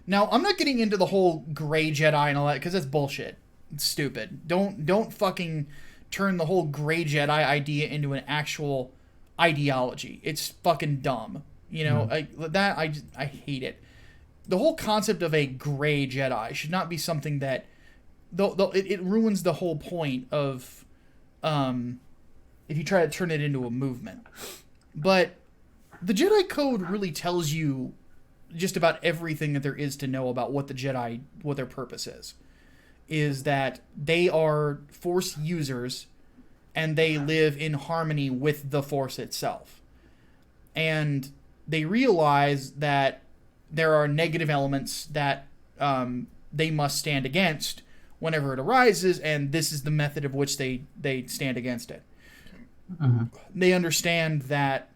Now, I'm not getting into the whole gray Jedi and all that because that's bullshit. It's stupid. Don't fucking turn the whole gray Jedi idea into an actual ideology. It's fucking dumb. You know, I hate it. The whole concept of a gray Jedi should not be something that it ruins the whole point of if you try to turn it into a movement. But the Jedi Code really tells you just about everything that there is to know about what the Jedi, what their purpose is that they are Force users and they live in harmony with the Force itself. And they realize that there are negative elements that they must stand against whenever it arises, and this is the method of which they stand against it. Mm-hmm. They understand that,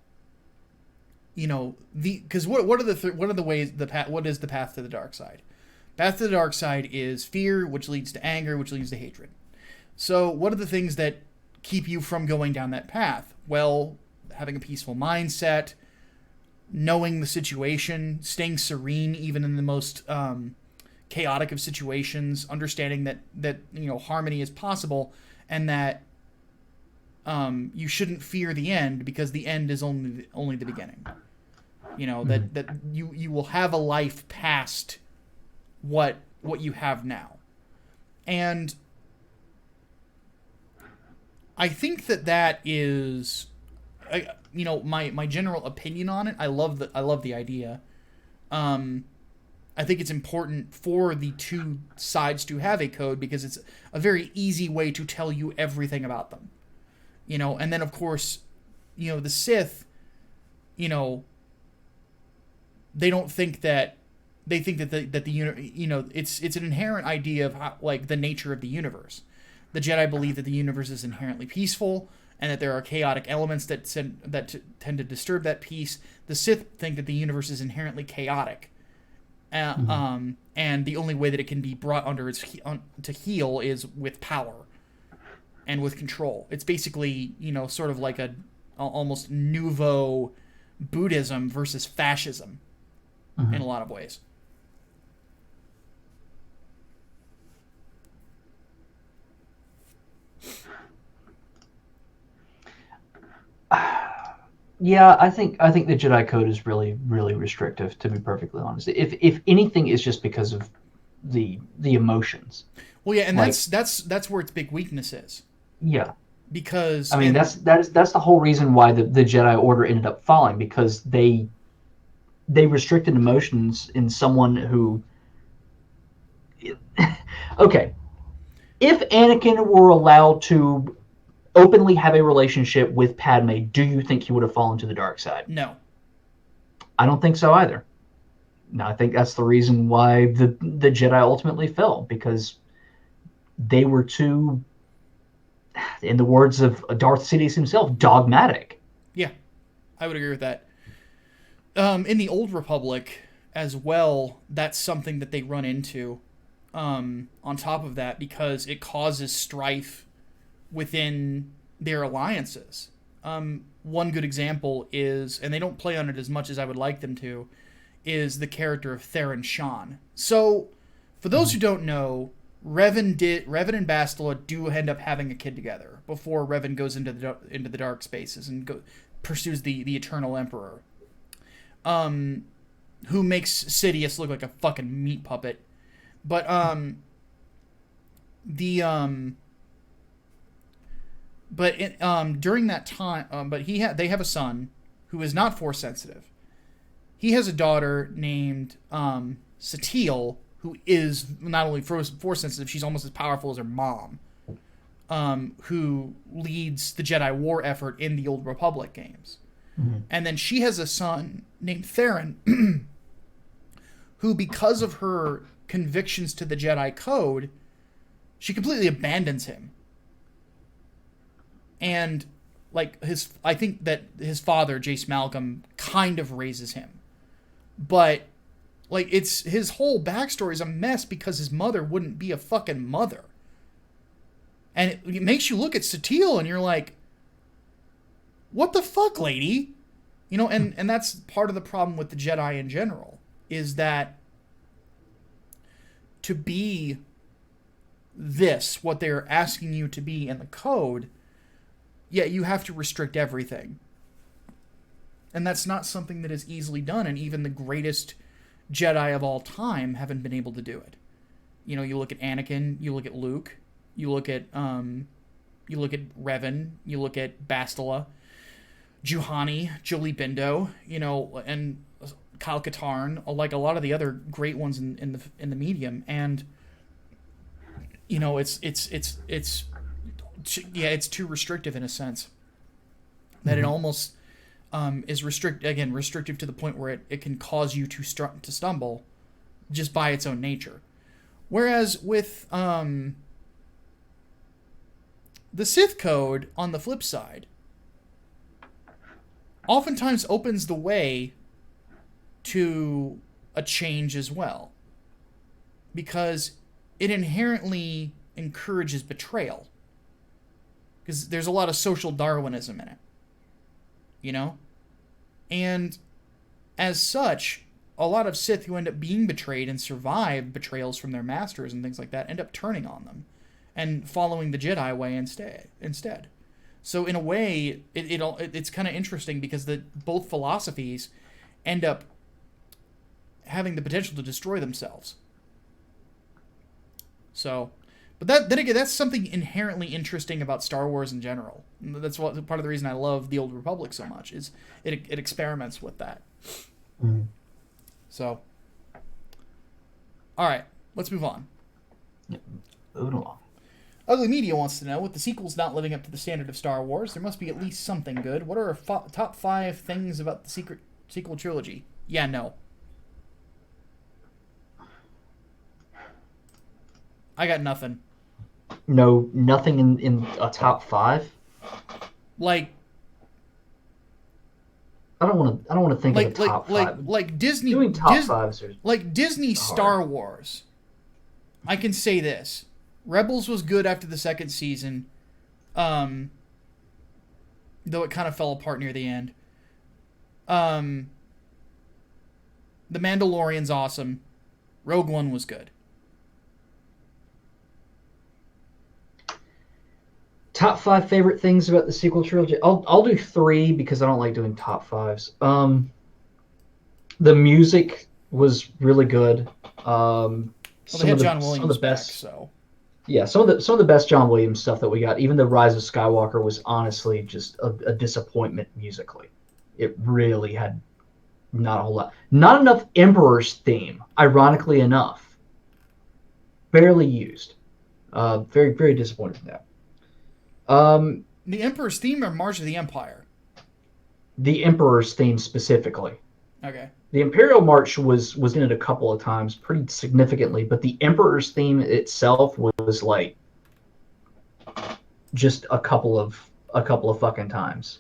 you know, because what are the ways what is the path to the dark side? Path to the dark side is fear, which leads to anger, which leads to hatred. So what are the things that keep you from going down that path? Well, having a peaceful mindset, knowing the situation, staying serene even in the most chaotic of situations, understanding that you know harmony is possible, and that you shouldn't fear the end because the end is only the beginning. You know, that you will have a life past what you have now. And I think that is, you know, my general opinion on it. I love the idea. I think it's important for the two sides to have a code because it's a very easy way to tell you everything about them. You know, and then of course, you know, the Sith, you know, they think that the you know, it's an inherent idea of how, like, the nature of the universe. The Jedi believe that the universe is inherently peaceful and that there are chaotic elements that tend to disturb that peace. The Sith think that the universe is inherently chaotic. And the only way that it can be brought under to heal is with power and with control. It's basically, you know, sort of like a almost nouveau Buddhism versus fascism in a lot of ways. Yeah, I think the Jedi Code is really, really restrictive, to be perfectly honest. If anything, it's just because of the emotions. Well, yeah, and like, that's where its big weakness is. Yeah, because I mean that's the whole reason why the Jedi Order ended up falling, because they restricted emotions in someone who. Okay, if Anakin were allowed to openly have a relationship with Padme, do you think he would have fallen to the dark side? No. I don't think so either. No, I think that's the reason why the Jedi ultimately fell, because they were too, in the words of Darth Sidious himself, dogmatic. Yeah, I would agree with that. In the Old Republic as well, that's something that they run into on top of that, because it causes strife within their alliances. One good example is, and they don't play on it as much as I would like them to, is the character of Theron Shan. So, for those who don't know, Revan and Bastila do end up having a kid together before Revan goes into the dark spaces and pursues the Eternal Emperor, who makes Sidious look like a fucking meat puppet. But during that time, they have a son who is not Force sensitive. He has a daughter named Satele, who is not only Force sensitive, she's almost as powerful as her mom, who leads the Jedi War effort in the Old Republic games. Mm-hmm. And then she has a son named Theron, who, because of her convictions to the Jedi Code, she completely abandons him. And I think that his father, Jace Malcolm, kind of raises him. But Like, it's his whole backstory is a mess because his mother wouldn't be a fucking mother. And it makes you look at Satele and you're like, what the fuck, lady? You know, and that's part of the problem with the Jedi in general, is that to be this, what they're asking you to be in the code, yeah, you have to restrict everything. And that's not something that is easily done, and even the greatest Jedi of all time haven't been able to do it. You know, you look at Anakin, you look at Luke, you look at Revan, you look at Bastila, Juhani, Jolie Bindo, you know, and Kyle Katarn, like a lot of the other great ones in the medium, and you know, it's too restrictive in a sense that it almost is restrictive to the point where it can cause you to stumble just by its own nature. Whereas with the Sith Code, on the flip side, oftentimes opens the way to a change as well, because it inherently encourages betrayal, because there's a lot of social Darwinism in it, you know? And as such, a lot of Sith who end up being betrayed and survive betrayals from their masters and things like that end up turning on them and following the Jedi way instead. So in a way, it's kind of interesting because both philosophies end up having the potential to destroy themselves. So, but then again, that's something inherently interesting about Star Wars in general. That's part of the reason I love the Old Republic so much, is it experiments with that. Mm-hmm. So, all right, let's move on. Moving along. Ugly Media wants to know, with the sequels not living up to the standard of Star Wars, there must be at least something good. What are our top 5 things about the sequel trilogy? Yeah, no. I got nothing. No, nothing in a top 5. Like, I don't want to think of a top 5. Like Disney doing top 5s are like Disney hard. Star Wars. I can say this: Rebels was good after the second season, though it kind of fell apart near the end. The Mandalorian's awesome. Rogue One was good. Top 5 favorite things about the sequel trilogy. I'll do 3 because I don't like doing top 5s. The music was really good. They had John Williams the best, back, so yeah, some of the best John Williams stuff that we got. Even the Rise of Skywalker was honestly just a disappointment musically. It really had not a whole lot. Not enough Emperor's theme, ironically enough. Barely used. Very, very disappointed in that. The Emperor's theme or March of the Empire? The Emperor's theme specifically. Okay. The Imperial March was in it a couple of times, pretty significantly, but the Emperor's theme itself was like just a couple of fucking times,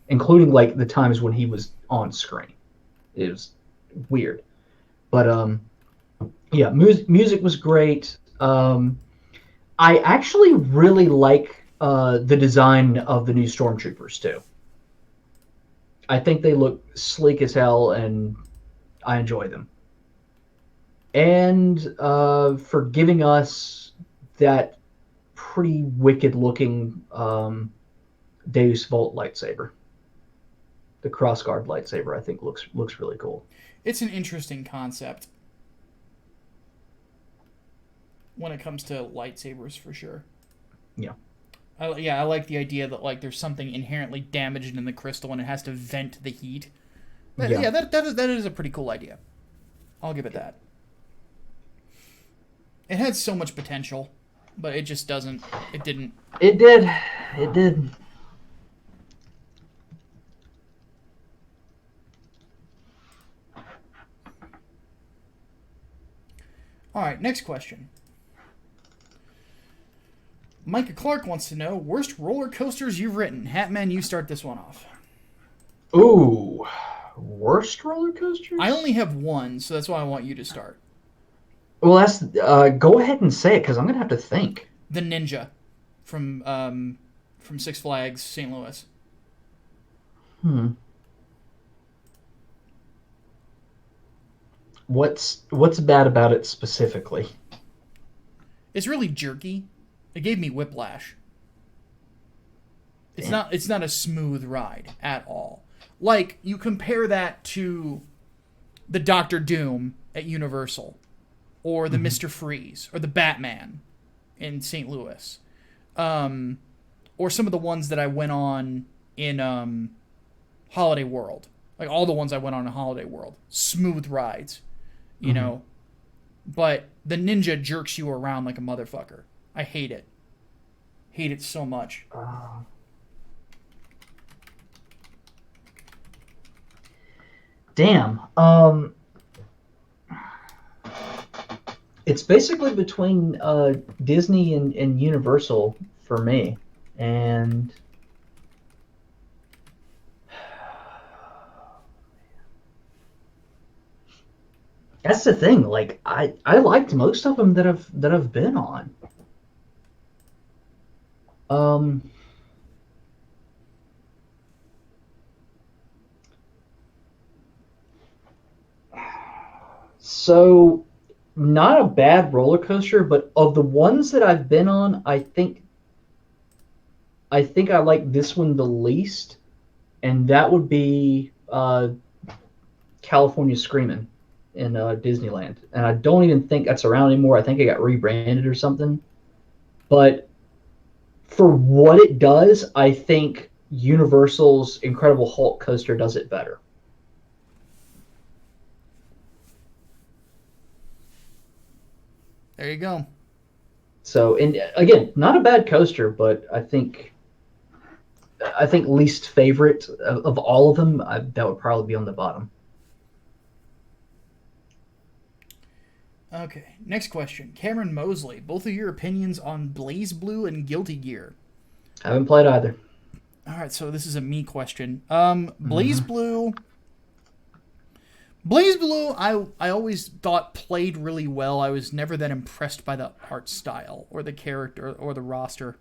including like the times when he was on screen. It was weird, but yeah, music was great. I actually really like the design of the new Stormtroopers too. I think they look sleek as hell, and I enjoy them. And for giving us that pretty wicked-looking Deus Vult lightsaber, the crossguard lightsaber, I think looks really cool. It's an interesting concept when it comes to lightsabers, for sure. Yeah. I like the idea that like there's something inherently damaged in the crystal and it has to vent the heat. Yeah, that is a pretty cool idea. I'll give it that. It had so much potential, but it just doesn't. It didn't. It did. It did. All right, next question. Micah Clark wants to know, worst roller coasters you've ridden. Hatman, you start this one off. Ooh. Worst roller coasters? I only have one, so that's why I want you to start. Well, that's go ahead and say it because I'm gonna have to think. The Ninja from Six Flags St. Louis. Hmm. What's bad about it specifically? It's really jerky. It gave me whiplash. Damn. It's not a smooth ride at all. Like you compare that to the Doctor Doom at Universal, or the Mhm. Mister Freeze, or the Batman in St. Louis, or some of the ones that I went on in Holiday World. Like all the ones I went on in Holiday World, smooth rides, you Mhm. know. But the Ninja jerks you around like a motherfucker. I hate it. Hate it so much. Uh, damn. It's basically between Disney and Universal for me, and that's the thing. Like I liked most of them that I've been on. Um, so not a bad roller coaster, but of the ones that I've been on, I think I like this one the least, and that would be California Screaming in Disneyland. And I don't even think that's around anymore. I think it got rebranded or something. But for what it does, I think Universal's Incredible Hulk coaster does it better. There you go. So, and again, not a bad coaster, but I think least favorite of all of them, that would probably be on the bottom. Okay, next question. Cameron Mosley, both of your opinions on Blaze Blue and Guilty Gear. I haven't played either. All right, so this is a me question. Blaze Mm-hmm. Blue. Blaze Blue, I always thought played really well. I was never that impressed by the art style or the character or the roster.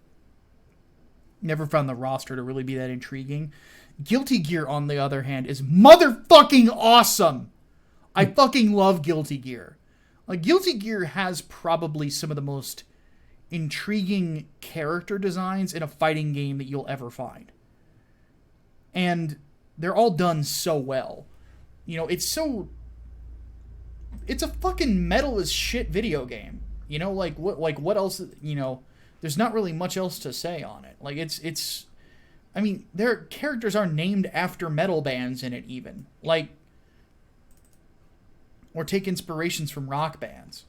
Never found the roster to really be that intriguing. Guilty Gear, on the other hand, is motherfucking awesome. I fucking love Guilty Gear. Like, Guilty Gear has probably some of the most intriguing character designs in a fighting game that you'll ever find. And they're all done so well. You know, it's a fucking metal as shit video game. You know, like what else, you know, there's not really much else to say on it. Like it's I mean, their characters are named after metal bands in it even. Like or take inspirations from rock bands.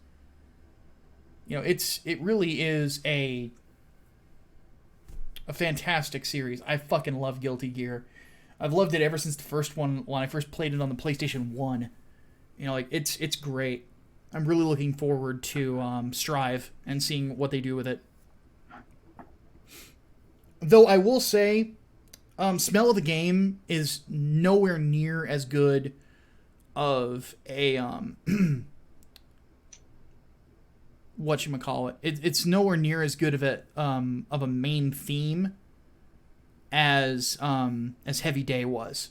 You know, it really is a fantastic series. I fucking love Guilty Gear. I've loved it ever since the first one when I first played it on the PlayStation 1. You know, like it's great. I'm really looking forward to Strive and seeing what they do with it. Though I will say, Smell of the Game is nowhere near as good of a whatchamacallit. It's nowhere near as good of a main theme as Heavy Day was.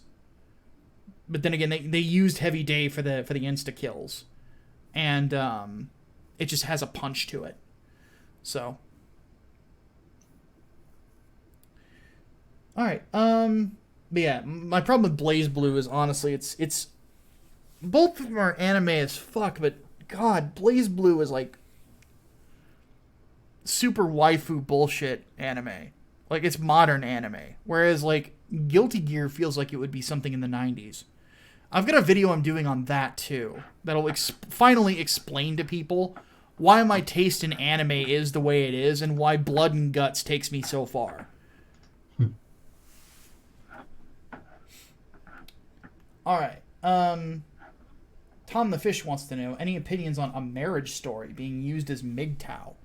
But then again, they used Heavy Day for the insta kills, and it just has a punch to it. So, all right. But yeah, my problem with Blaze Blue is honestly, it's both of them are anime as fuck, but God, Blaze Blue is like super waifu bullshit anime. Like it's modern anime, whereas like Guilty Gear feels like it would be something in the 90s. I've got a video I'm doing on that too that'll finally explain to people why my taste in anime is the way it is and why Blood and Guts takes me so far. All right. Tom the Fish wants to know any opinions on A Marriage Story being used as MGTOW.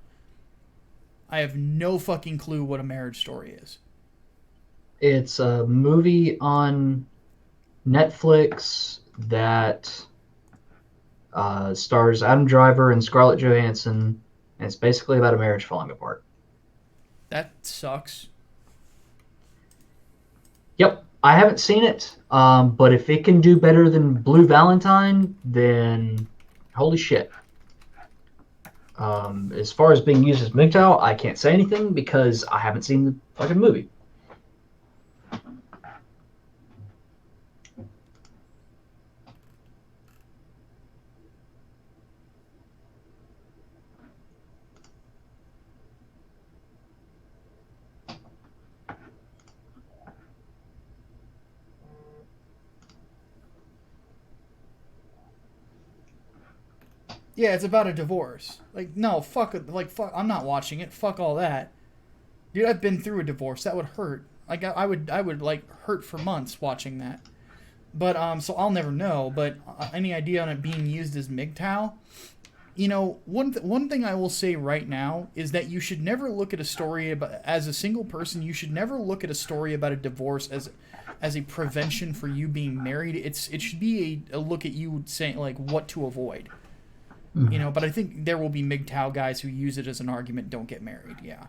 I have no fucking clue what A Marriage Story is. It's a movie on Netflix that stars Adam Driver and Scarlett Johansson, and it's basically about a marriage falling apart. That sucks. Yep, I haven't seen it, but if it can do better than Blue Valentine, then holy shit. As far as being used as MGTOW, I can't say anything because I haven't seen the fucking movie. Yeah, it's about a divorce. Like, no, fuck it. Like, fuck. I'm not watching it. Fuck all that, dude. I've been through a divorce. That would hurt. Like, I would like hurt for months watching that. But so I'll never know. But any idea on it being used as MGTOW? You know, one thing I will say right now is that you should never look at a story about, as a single person. You should never look at a story about a divorce as a prevention for you being married. It should be a look at you saying like what to avoid. You know, but I think there will be MGTOW guys who use it as an argument. Don't get married. Yeah.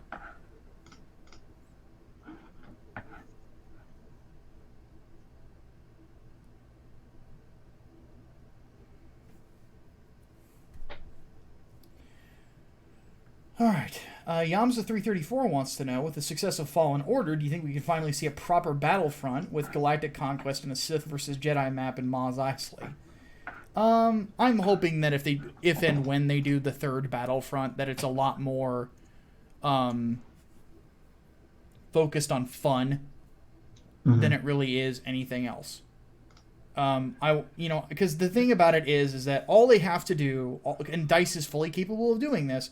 All right. Yamza334 wants to know, with the success of Fallen Order, do you think we can finally see a proper Battlefront with Galactic Conquest and a Sith versus Jedi map in Mos Eisley? I'm hoping that if and when they do the third Battlefront, that it's a lot more, focused on fun than it really is anything else. Because the thing about it is that all they have to do, and DICE is fully capable of doing this,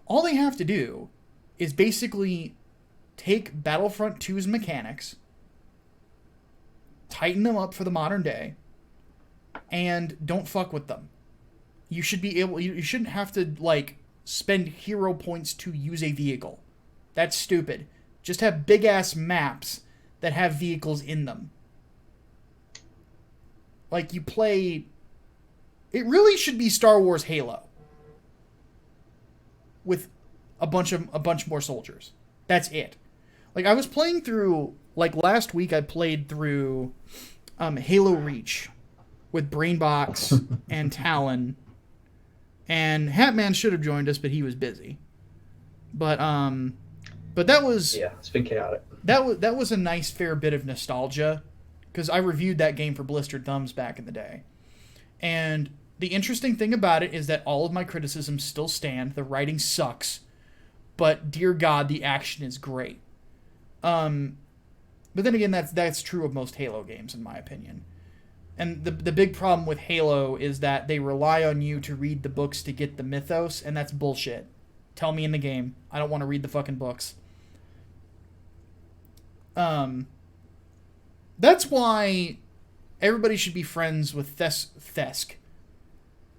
all they have to do is basically take Battlefront 2's mechanics, tighten them up for the modern day, and don't fuck with them. You shouldn't have to, like, spend hero points to use a vehicle. That's stupid. Just have big-ass maps that have vehicles in them. Like, you play... It really should be Star Wars Halo. With a bunch more soldiers. That's it. Like, I was playing through... Like, last week I played through Halo Reach with Brainbox and Talon. And Hatman should have joined us, but he was busy. But that was... Yeah, it's been chaotic. That was a nice fair bit of nostalgia, because I reviewed that game for Blistered Thumbs back in the day. And the interesting thing about it is that all of my criticisms still stand. The writing sucks, but dear God, the action is great. But then again, that's true of most Halo games, in my opinion. And the big problem with Halo is that they rely on you to read the books to get the mythos, and that's bullshit. Tell me in the game. I don't want to read the fucking books. That's why everybody should be friends with Thesk.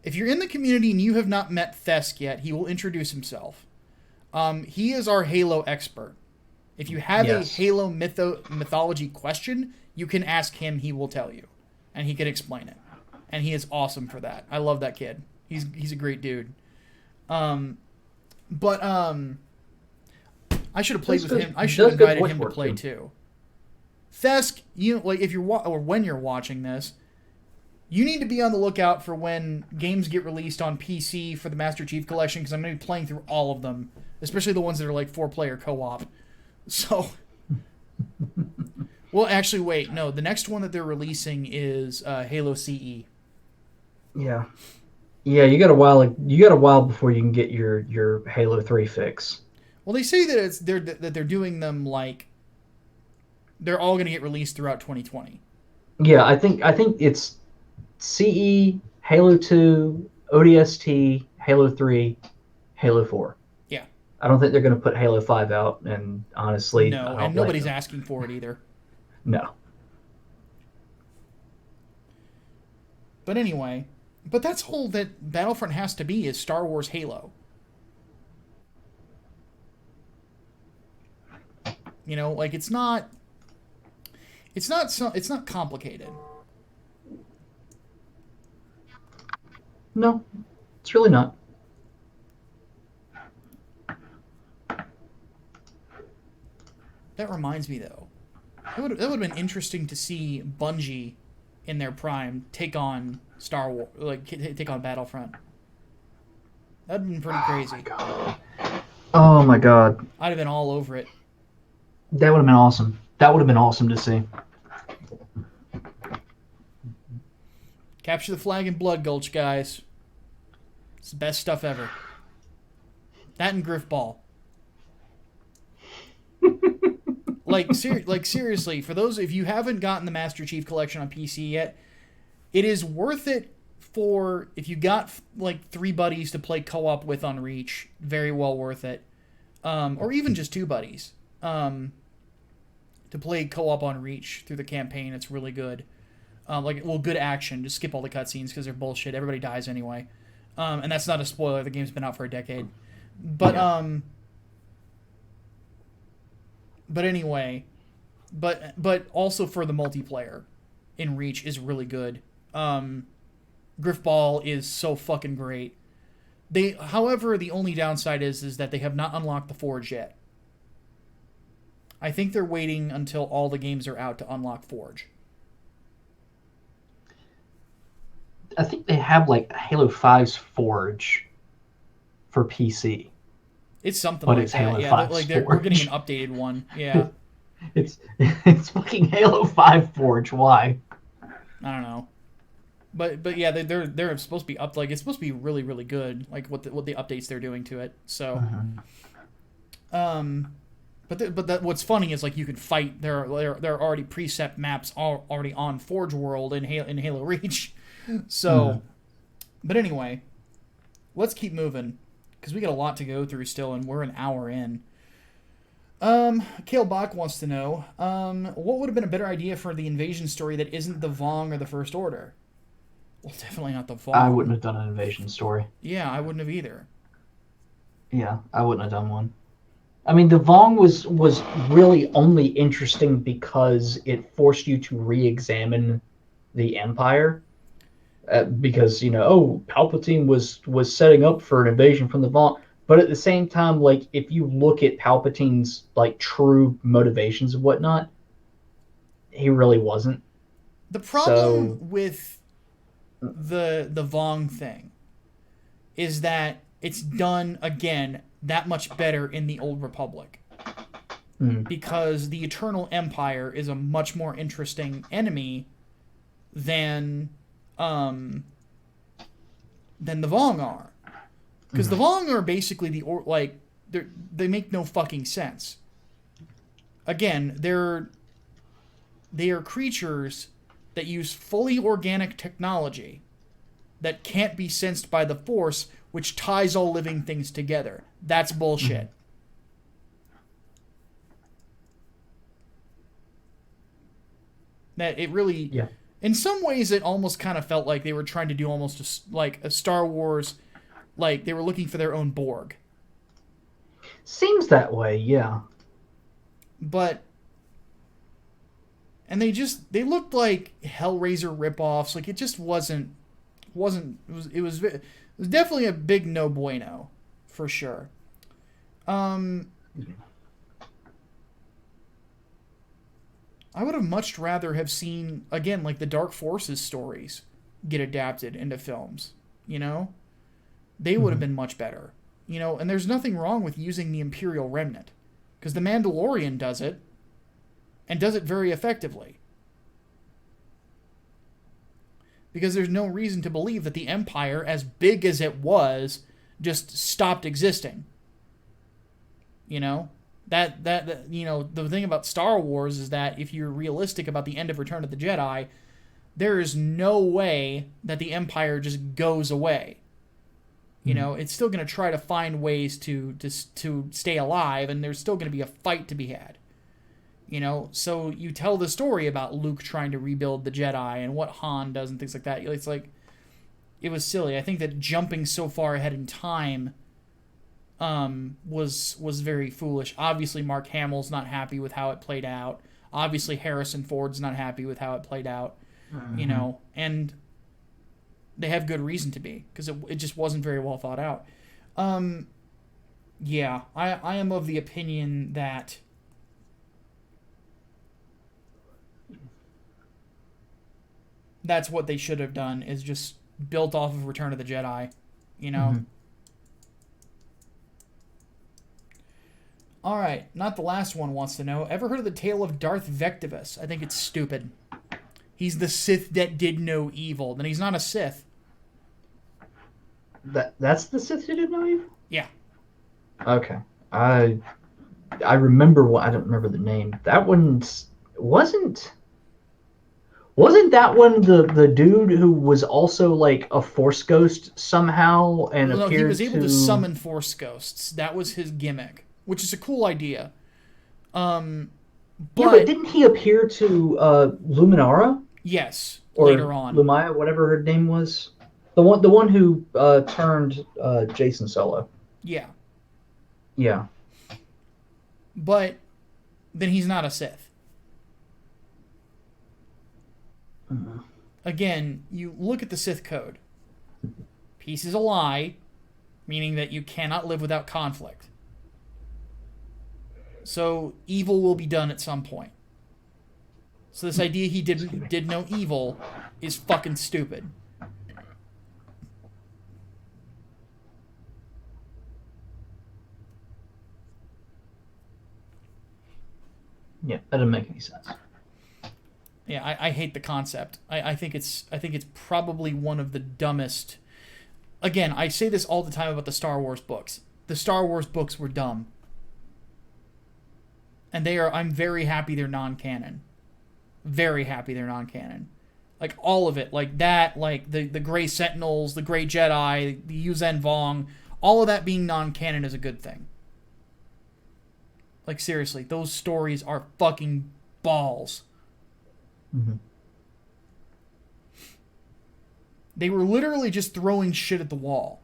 If you're in the community and you have not met Thesk yet, he will introduce himself. He is our Halo expert. If you have a Halo mythology question, you can ask him. He will tell you, and he can explain it. And he is awesome for that. I love that kid. He's a great dude. I should have played with him. I should have invited him to play too. Thesk, if you're or when you're watching this, you need to be on the lookout for when games get released on PC for the Master Chief Collection, because I'm going to be playing through all of them, especially the ones that are like 4-player co-op. So, well, actually, wait, no, the next one that they're releasing is Halo CE. Yeah, you got a while before you can get your Halo 3 fix. Well, they say that they're doing them like they're all going to get released throughout 2020. Yeah, I think it's CE, Halo 2, ODST, Halo 3, Halo 4. Yeah. I don't think they're going to put Halo 5 out, and honestly, no, and nobody's asking for it either. No. But anyway, that's all that Battlefront has to be, is Star Wars Halo. Like it's not complicated. No, it's really not. That reminds me, though. That would have been interesting to see Bungie in their prime take on Star Wars, like take on Battlefront. That'd have been pretty Oh my crazy. god. Oh my god. I'd have been all over it. That would have been awesome. That would have been awesome to see. Capture the flag in Blood Gulch, guys. It's the best stuff ever. That and Griffball. Like seriously, for those if you haven't gotten the Master Chief Collection on PC yet, it is worth it for if you got like 3 buddies to play co-op with on Reach. Very well worth it, or even just 2 buddies to play co-op on Reach through the campaign. It's really good. Good action. Just skip all the cutscenes because they're bullshit. Everybody dies anyway, and that's not a spoiler. The game's been out for a decade, but Yeah. But anyway, but also for the multiplayer in Reach is really good. Griffball is so fucking great. However, the only downside is that they have not unlocked the Forge yet. I think they're waiting until all the games are out to unlock Forge. I think they have like Halo 5's Forge for PC, It's something but like it's that. Halo Yeah, 5's we're getting an Forge. updated one. Yeah, It's fucking Halo 5 Forge. Why? I don't know. But yeah, they're supposed to be up it's supposed to be really really good. Like what the updates they're doing to it. So, what's funny is like you can fight. There are already preset maps already on Forge World in Halo Reach. So, but anyway, let's keep moving because we got a lot to go through still, and we're an hour in. Kale Bach wants to know, what would have been a better idea for the invasion story that isn't the Vong or the First Order? Well, definitely not the I Vong. wouldn't have done an invasion story. Yeah, I wouldn't have either. Yeah, I wouldn't have done one. I mean, the Vong was really only interesting because it forced you to re-examine the Empire. Because Palpatine was setting up for an invasion from the Vong, but at the same time, like if you look at Palpatine's like true motivations and whatnot, he really wasn't. The problem So, with the Vong thing is that it's done again that much better in the Old Republic because the Eternal Empire is a much more interesting enemy than the Vong are. Because the Vong are basically they make no fucking sense. Again, they are creatures that use fully organic technology that can't be sensed by the Force, which ties all living things together. That's bullshit. That it really, yeah, in some ways, it almost kind of felt like they were trying to do almost like a Star Wars, like they were looking for their own Borg. seems that way. Yeah. But and they looked like Hellraiser ripoffs. Like it just wasn't it was definitely a big no bueno for sure. I would have much rather have seen again like the Dark Forces stories get adapted into films. You know, they would have been much better. You know, and there's nothing wrong with using the Imperial Remnant because the Mandalorian does it and does it very effectively. Because there's no reason to believe that the Empire, as big as it was, just stopped existing. You know? That the thing about Star Wars is that if you're realistic about the end of Return of the Jedi, there is no way that the Empire just goes away. You know, it's still going to try to find ways to stay alive, and there's still going to be a fight to be had. You know, so you tell the story about Luke trying to rebuild the Jedi and what Han does and things like that. It's like, it was silly. I think that jumping so far ahead in time was very foolish. Obviously, Mark Hamill's not happy with how it played out. Obviously, Harrison Ford's not happy with how it played out. You know, and They have good reason to be, because it just wasn't very well thought out. Yeah, I am of the opinion that that's what they should have done, is just built off of Return of the Jedi, you know? Mm-hmm. All right, not the last one wants to know. Ever heard of the tale of Darth Vectivus? I think it's stupid. He's the Sith that did no evil. Then he's not a Sith. That's the Sith who did know you? Yeah. Okay. I remember what I don't remember the name. That one wasn't that one the dude who was also like a Force ghost somehow and No, he was appeared able to summon Force ghosts. That was his gimmick, which is a cool idea. Yeah, but didn't he appear to Luminara? Yes, Or later on. Lumaya, whatever her name was. The one who turned Jason Solo. Yeah. Yeah. But then he's not a Sith. Mm-hmm. Again, you look at the Sith code. Peace is a lie, meaning that you cannot live without conflict. So evil will be done at some point. So this idea he did no evil is fucking stupid. Yeah, that doesn't make any sense. Yeah, I hate the concept. I think it's probably one of the dumbest. Again, I say this all the time about the Star Wars books. The Star Wars books were dumb. And I'm very happy they're non-canon. Very happy they're non-canon. Like all of it, like that, like the Grey Sentinels, the Grey Jedi, the Yuuzhan Vong, all of that being non-canon is a good thing. Like seriously, those stories are fucking balls. Mm-hmm. They were literally just throwing shit at the wall.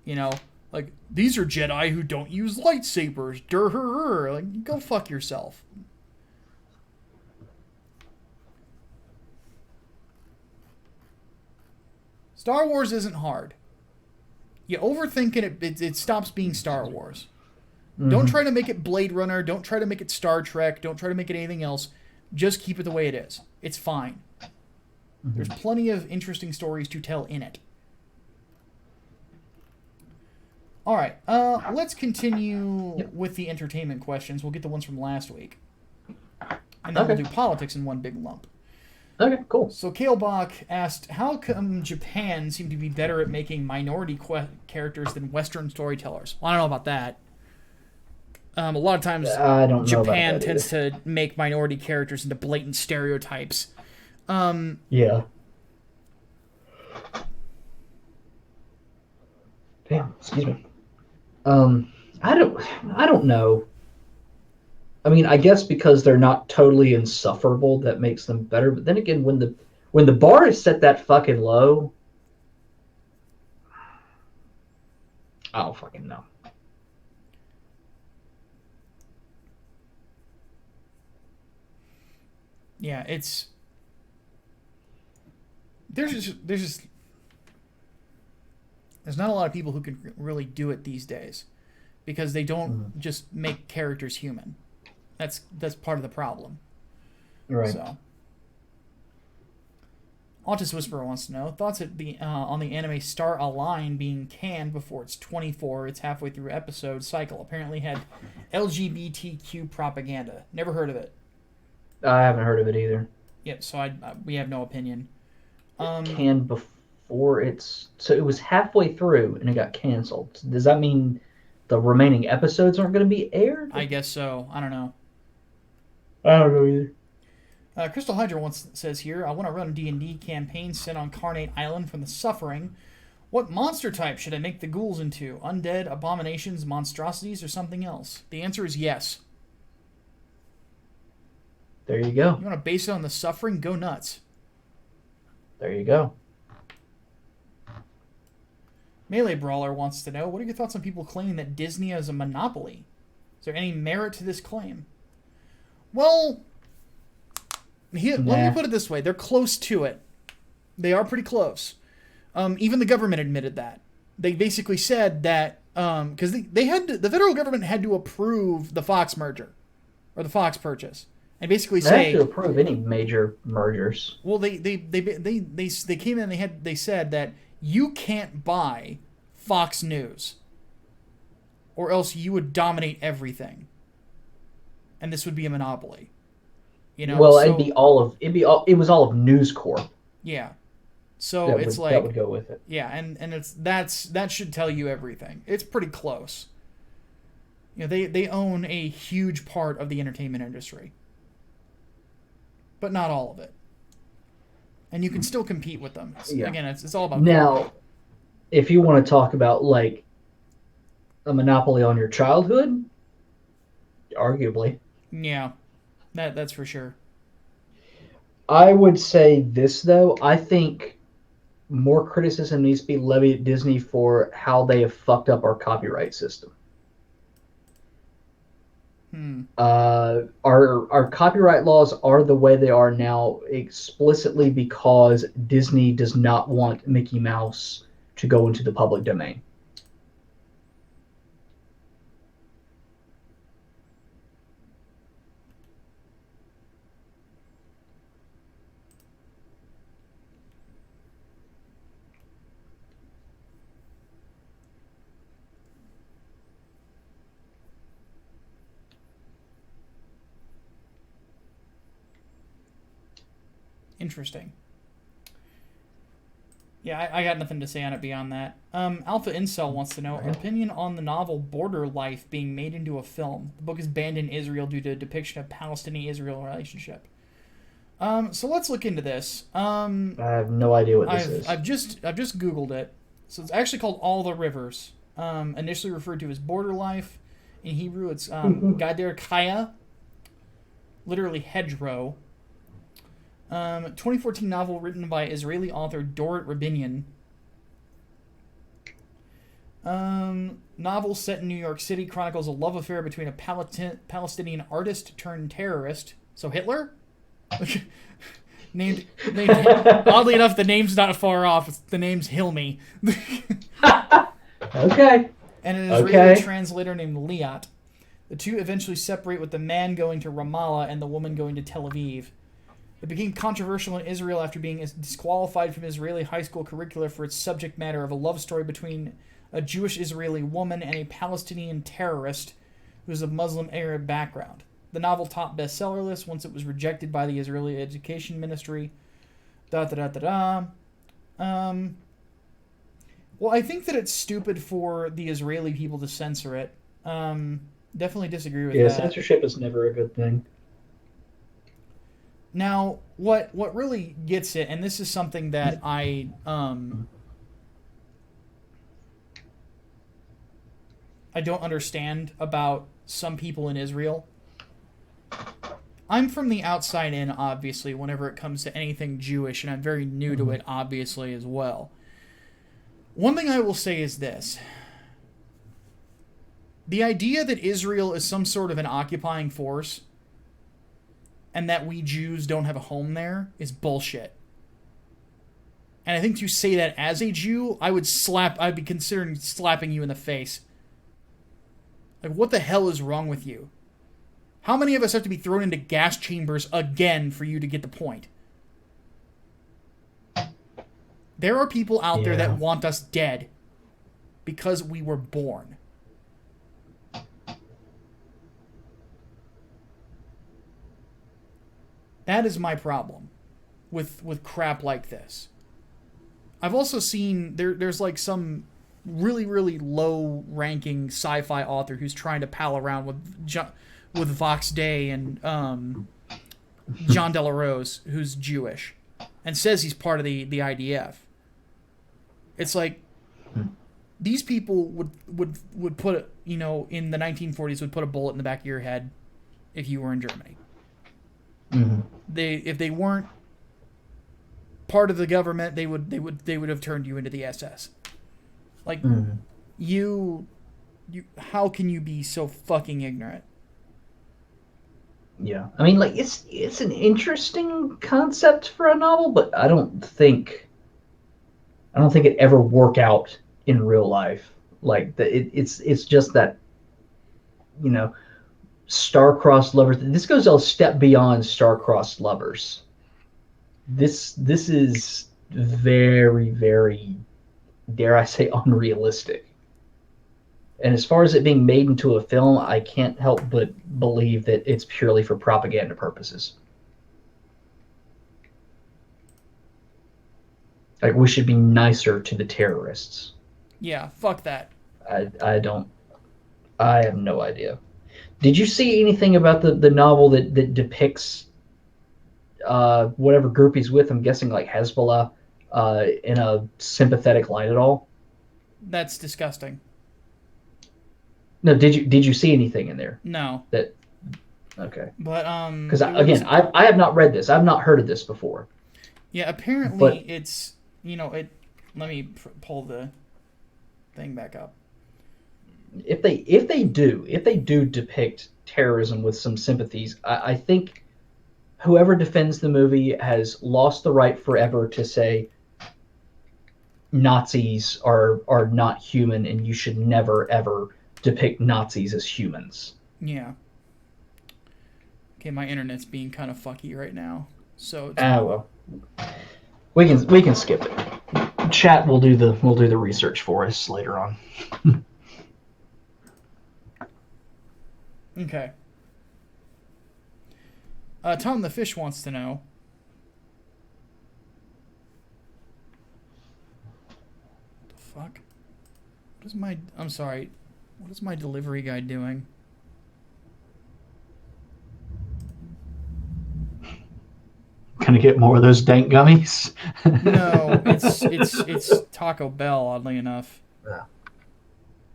You know, like, these are Jedi who don't use lightsabers. Durr. Like, go fuck yourself. Star Wars isn't hard. You overthink it stops being Star Wars. Mm-hmm. Don't try to make it Blade Runner. Don't try to make it Star Trek. Don't try to make it anything else. Just keep it the way it is. It's fine. Mm-hmm. There's plenty of interesting stories to tell in it. All right, let's continue with the entertainment questions. We'll get the ones from last week. And then we'll do politics in one big lump. Okay, cool. So Kalebach asked, how come Japan seemed to be better at making minority characters than Western storytellers? Well, I don't know about that. A lot of times Japan tends to make minority characters into blatant stereotypes. Yeah. Damn, excuse me. I don't know. I mean, I guess because they're not totally insufferable, that makes them better. But then again, when the bar is set that fucking low, I don't fucking know. Yeah, there's not a lot of people who can really do it these days, because they don't just make characters human. That's part of the problem. Right. So, Autist Whisperer wants to know thoughts on the anime Star Align being canned before it's 24. It's halfway through episode cycle. Apparently had LGBTQ propaganda. Never heard of it. I haven't heard of it either. Yep. So we have no opinion. Canned before so it was halfway through and it got canceled. Does that mean the remaining episodes aren't going to be aired? I guess so. I don't know. I don't know either. Crystal Hydra says here, I want to run a D&D campaign set on Carnate Island from the Suffering. What monster type should I make the ghouls into? Undead, abominations, monstrosities, or something else? The answer is yes. There you go. You want to base it on the Suffering? Go nuts. There you go. Melee Brawler wants to know, what are your thoughts on people claiming that Disney is a monopoly? Is there any merit to this claim? Well, let me put it this way. They're close to it. They are pretty close. Even the government admitted that. They basically said that because they had the federal government had to approve the Fox merger or the Fox purchase, and basically They have say, to approve any major mergers. well, they came in and they said that you can't buy Fox News, or else you would dominate everything, and this would be a monopoly. You know, Well, so it was all of News Corp yeah, so it's that would like go with it. yeah, and that should tell you everything. It's pretty close. You know, they own a huge part of the entertainment industry, but not all of it. And you can still compete with them. Yeah. Again, it's all about Now, quality. if you want to talk about like a monopoly on your childhood, arguably, Yeah, that's for sure. I would say this though. I think more criticism needs to be levied at Disney for how they have fucked up our copyright system. Hmm. Our copyright laws are the way they are now explicitly because Disney does not want Mickey Mouse to go into the public domain. Interesting. Yeah, I got nothing to say on it beyond that. Alpha Incel wants to know opinion on the novel Border Life being made into a film. The book is banned in Israel due to a depiction of Palestinian-Israel relationship. So let's look into this. I have no idea what this is. I've just Googled it. So it's actually called All the Rivers. Initially referred to as Border Life. In Hebrew, it's Gader Kaya, literally hedgerow. 2014 novel written by Israeli author Dorit Rabinian. Novel set in New York City chronicles a love affair between a Palestinian artist turned terrorist. So Hitler? named oddly enough, the name's not far off. The name's Hilmi. Okay. And an Israeli translator named Liat. The two eventually separate, with the man going to Ramallah and the woman going to Tel Aviv. It became controversial in Israel after being disqualified from Israeli high school curricula for its subject matter of a love story between a Jewish Israeli woman and a Palestinian terrorist who is of Muslim Arab background. The novel topped bestseller lists once it was rejected by the Israeli Education Ministry. Well, I think that it's stupid for the Israeli people to censor it. Definitely disagree with that. Yeah, censorship is never a good thing. Now, what really gets it, and this is something that I don't understand about some people in Israel. I'm from the outside in, obviously, whenever it comes to anything Jewish, and I'm very new to it, obviously, as well. One thing I will say is this. The idea that Israel is some sort of an occupying force and that we Jews don't have a home there is bullshit. And I think to say that as a Jew, I'd be considering slapping you in the face. Like, what the hell is wrong with you? How many of us have to be thrown into gas chambers again for you to get the point? There are people out there that want us dead because we were born. That is my problem with crap like this. I've also seen there's like some really, really low-ranking sci-fi author who's trying to pal around with Vox Day and John De La Rose, who's Jewish, and says he's part of the IDF. It's like these people would put, in the 1940s would put a bullet in the back of your head if you were in Germany. Mm-hmm. If they weren't part of the government, they would have turned you into the SS. Like you how can you be so fucking ignorant? Yeah, I mean, like it's an interesting concept for a novel, but I don't think I don't think it ever work out in real life. Like it's just that, you know, star-crossed lovers. This goes a step beyond star-crossed lovers. This is very, very, dare I say, unrealistic. And as far as it being made into a film, I can't help but believe that it's purely for propaganda purposes. Like, we should be nicer to the terrorists. Yeah, fuck that. I don't. I have no idea. Did you see anything about the novel that depicts whatever group he's with? I'm guessing like Hezbollah in a sympathetic light at all? That's disgusting. No, did you see anything in there No. that? Okay. But Because again, I have not read this. I've not heard of this before. Yeah, apparently But it's, it. Let me pull the thing back up. if they do depict terrorism with some sympathies, I think whoever defends the movie has lost the right forever to say Nazis are not human and you should never ever depict Nazis as humans. Yeah. Okay, my internet's being kind of fucky right now, so. Well, we can skip it. Chat will do the research for us later on. Okay. Tom the Fish wants to know. What the fuck? I'm sorry. What is my delivery guy doing? Gonna get more of those dank gummies? No, it's Taco Bell, oddly enough. Yeah.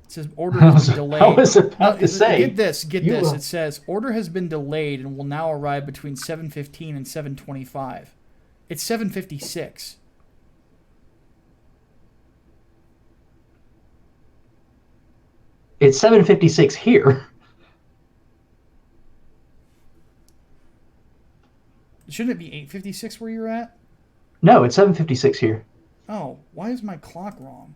It says order has been delayed. I was about to say. Get this. It says order has been delayed and will now arrive between 7:15 and 7:25. It's 7:56. It's 7:56 here. Shouldn't it be 8:56 where you're at? No, it's 7:56 here. Oh, why is my clock wrong?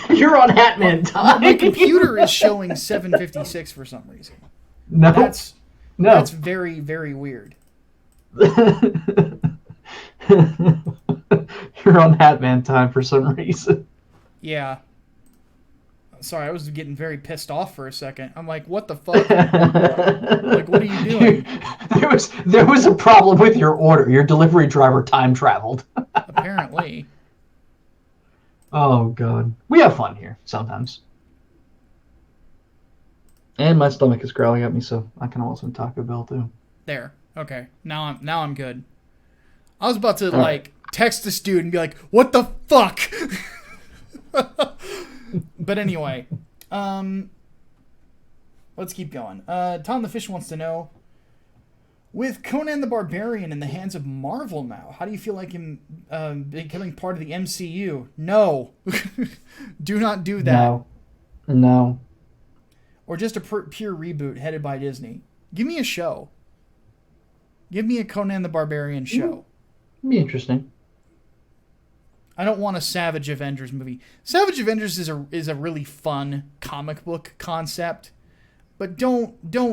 You're on Hatman time. My computer is showing 7:56 for some reason. No, That's very, very weird. You're on Hatman time for some reason. Yeah. Sorry, I was getting very pissed off for a second. I'm like, what the fuck? Like, what are you doing? There was a problem with your order. Your delivery driver time traveled. Apparently. Oh god, we have fun here sometimes. And my stomach is growling at me, so I can want some Taco Bell too. There. Okay. Now I'm good. I was about to text this dude and be like, what the fuck? But anyway, let's keep going. Tom the Fish wants to know, with Conan the Barbarian in the hands of Marvel now, how do you feel like him becoming part of the MCU? No. Do not do that. No. Or just a pure reboot headed by Disney. Give me a show. Give me a Conan the Barbarian show. It'd be interesting. I don't want a Savage Avengers movie. Savage Avengers is a really fun comic book concept, but don't do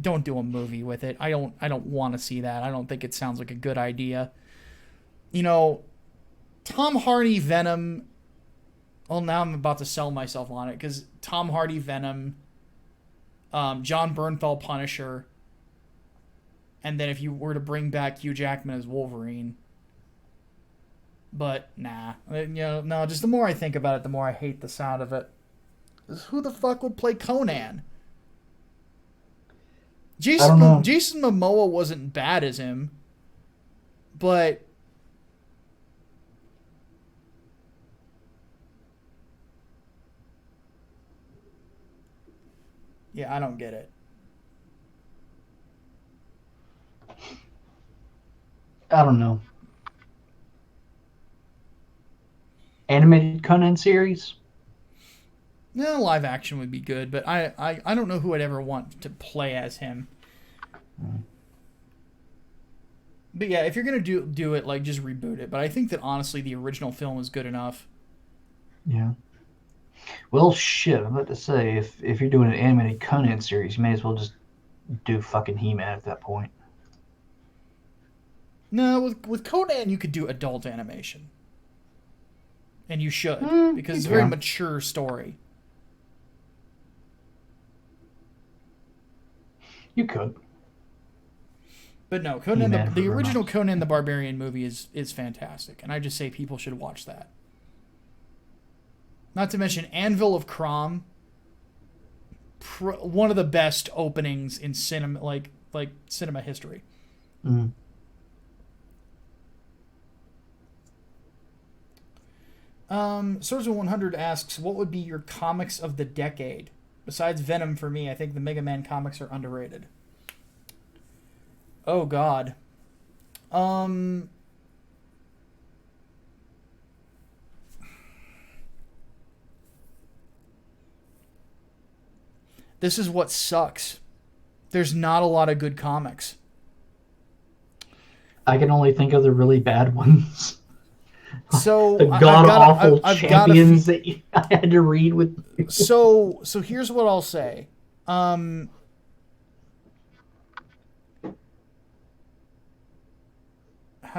don't do a movie with it. I don't want to see that. I don't think it sounds like a good idea. Tom Hardy Venom. Well, now I'm about to sell myself on it because Tom Hardy Venom, John Bernthal Punisher, and then if you were to bring back Hugh Jackman as Wolverine. But nah, no. Just the more I think about it, the more I hate the sound of it. Who the fuck would play Conan? Jason Momoa wasn't bad as him, but yeah, I don't get it. I don't know. Animated Conan series? No, live action would be good, but I don't know who I'd ever want to play as him. But yeah, if you're gonna do it, like just reboot it. But I think that honestly, the original film is good enough. Yeah. Well, shit. I'm about to say, if you're doing an animated Conan series, you may as well just do fucking He-Man at that point. No, with Conan, you could do adult animation, and you should because You it's a very can. mature story. You could. But no, Conan He-Man for the original grown-ups. Conan the Barbarian movie is fantastic, and I just say people should watch that. Not to mention Anvil of Crom, one of the best openings in cinema, like cinema history. Mm. Swordsman 100 asks, what would be your comics of the decade? Besides Venom, for me, I think the Mega Man comics are underrated. Oh God. Um. This is what sucks. There's not a lot of good comics. I can only think of the really bad ones. So The god awful I've got a champions that I had to read with. so here's what I'll say. How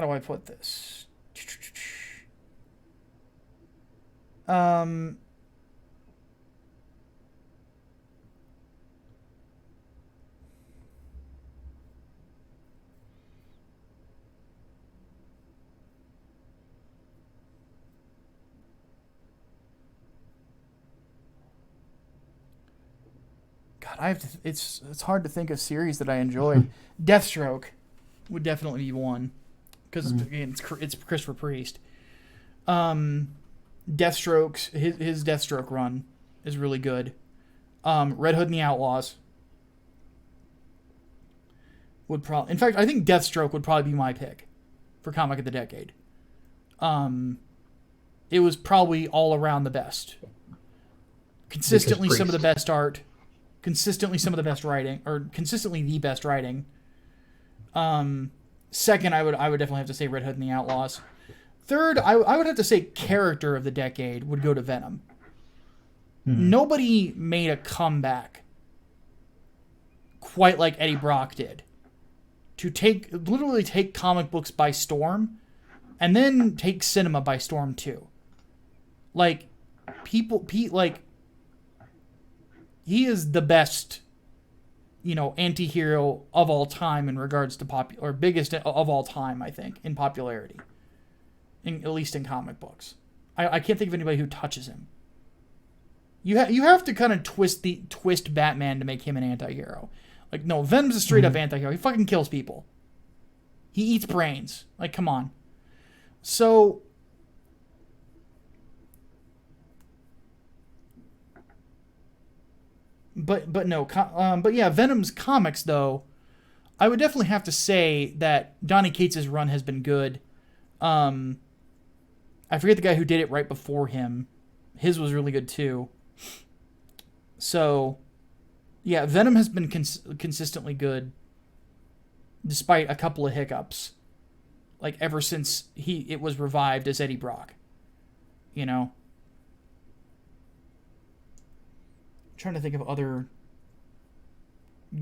do I put this? Um, God, I have to. It's hard to think of series that I enjoyed. Deathstroke would definitely be one because again, it's Christopher Priest. Deathstroke's his Deathstroke run is really good. Red Hood and the Outlaws would probably. In fact, I think Deathstroke would probably be my pick for comic of the decade. It was probably all around the best. Consistently some of the best art. Consistently some of the best writing, or consistently the best writing. Second, I would definitely have to say Red Hood and the Outlaws. Third, I would have to say character of the decade would go to Venom. Nobody made a comeback quite like Eddie Brock did. To literally take comic books by storm, and then take cinema by storm too. Like, he is the best, anti-hero of all time in regards to or biggest of all time, I think, in popularity. At least in comic books. I can't think of anybody who touches him. You have to kind of twist Batman to make him an anti-hero. Like, no, Venom's a straight up anti-hero. He fucking kills people. He eats brains. Like, come on. So, but no, but yeah, Venom's comics though, I would definitely have to say that Donny Cates' run has been good. I forget the guy who did it right before him. His was really good too. So, yeah, Venom has been consistently good, despite a couple of hiccups. Like ever since it was revived as Eddie Brock, I'm trying to think of other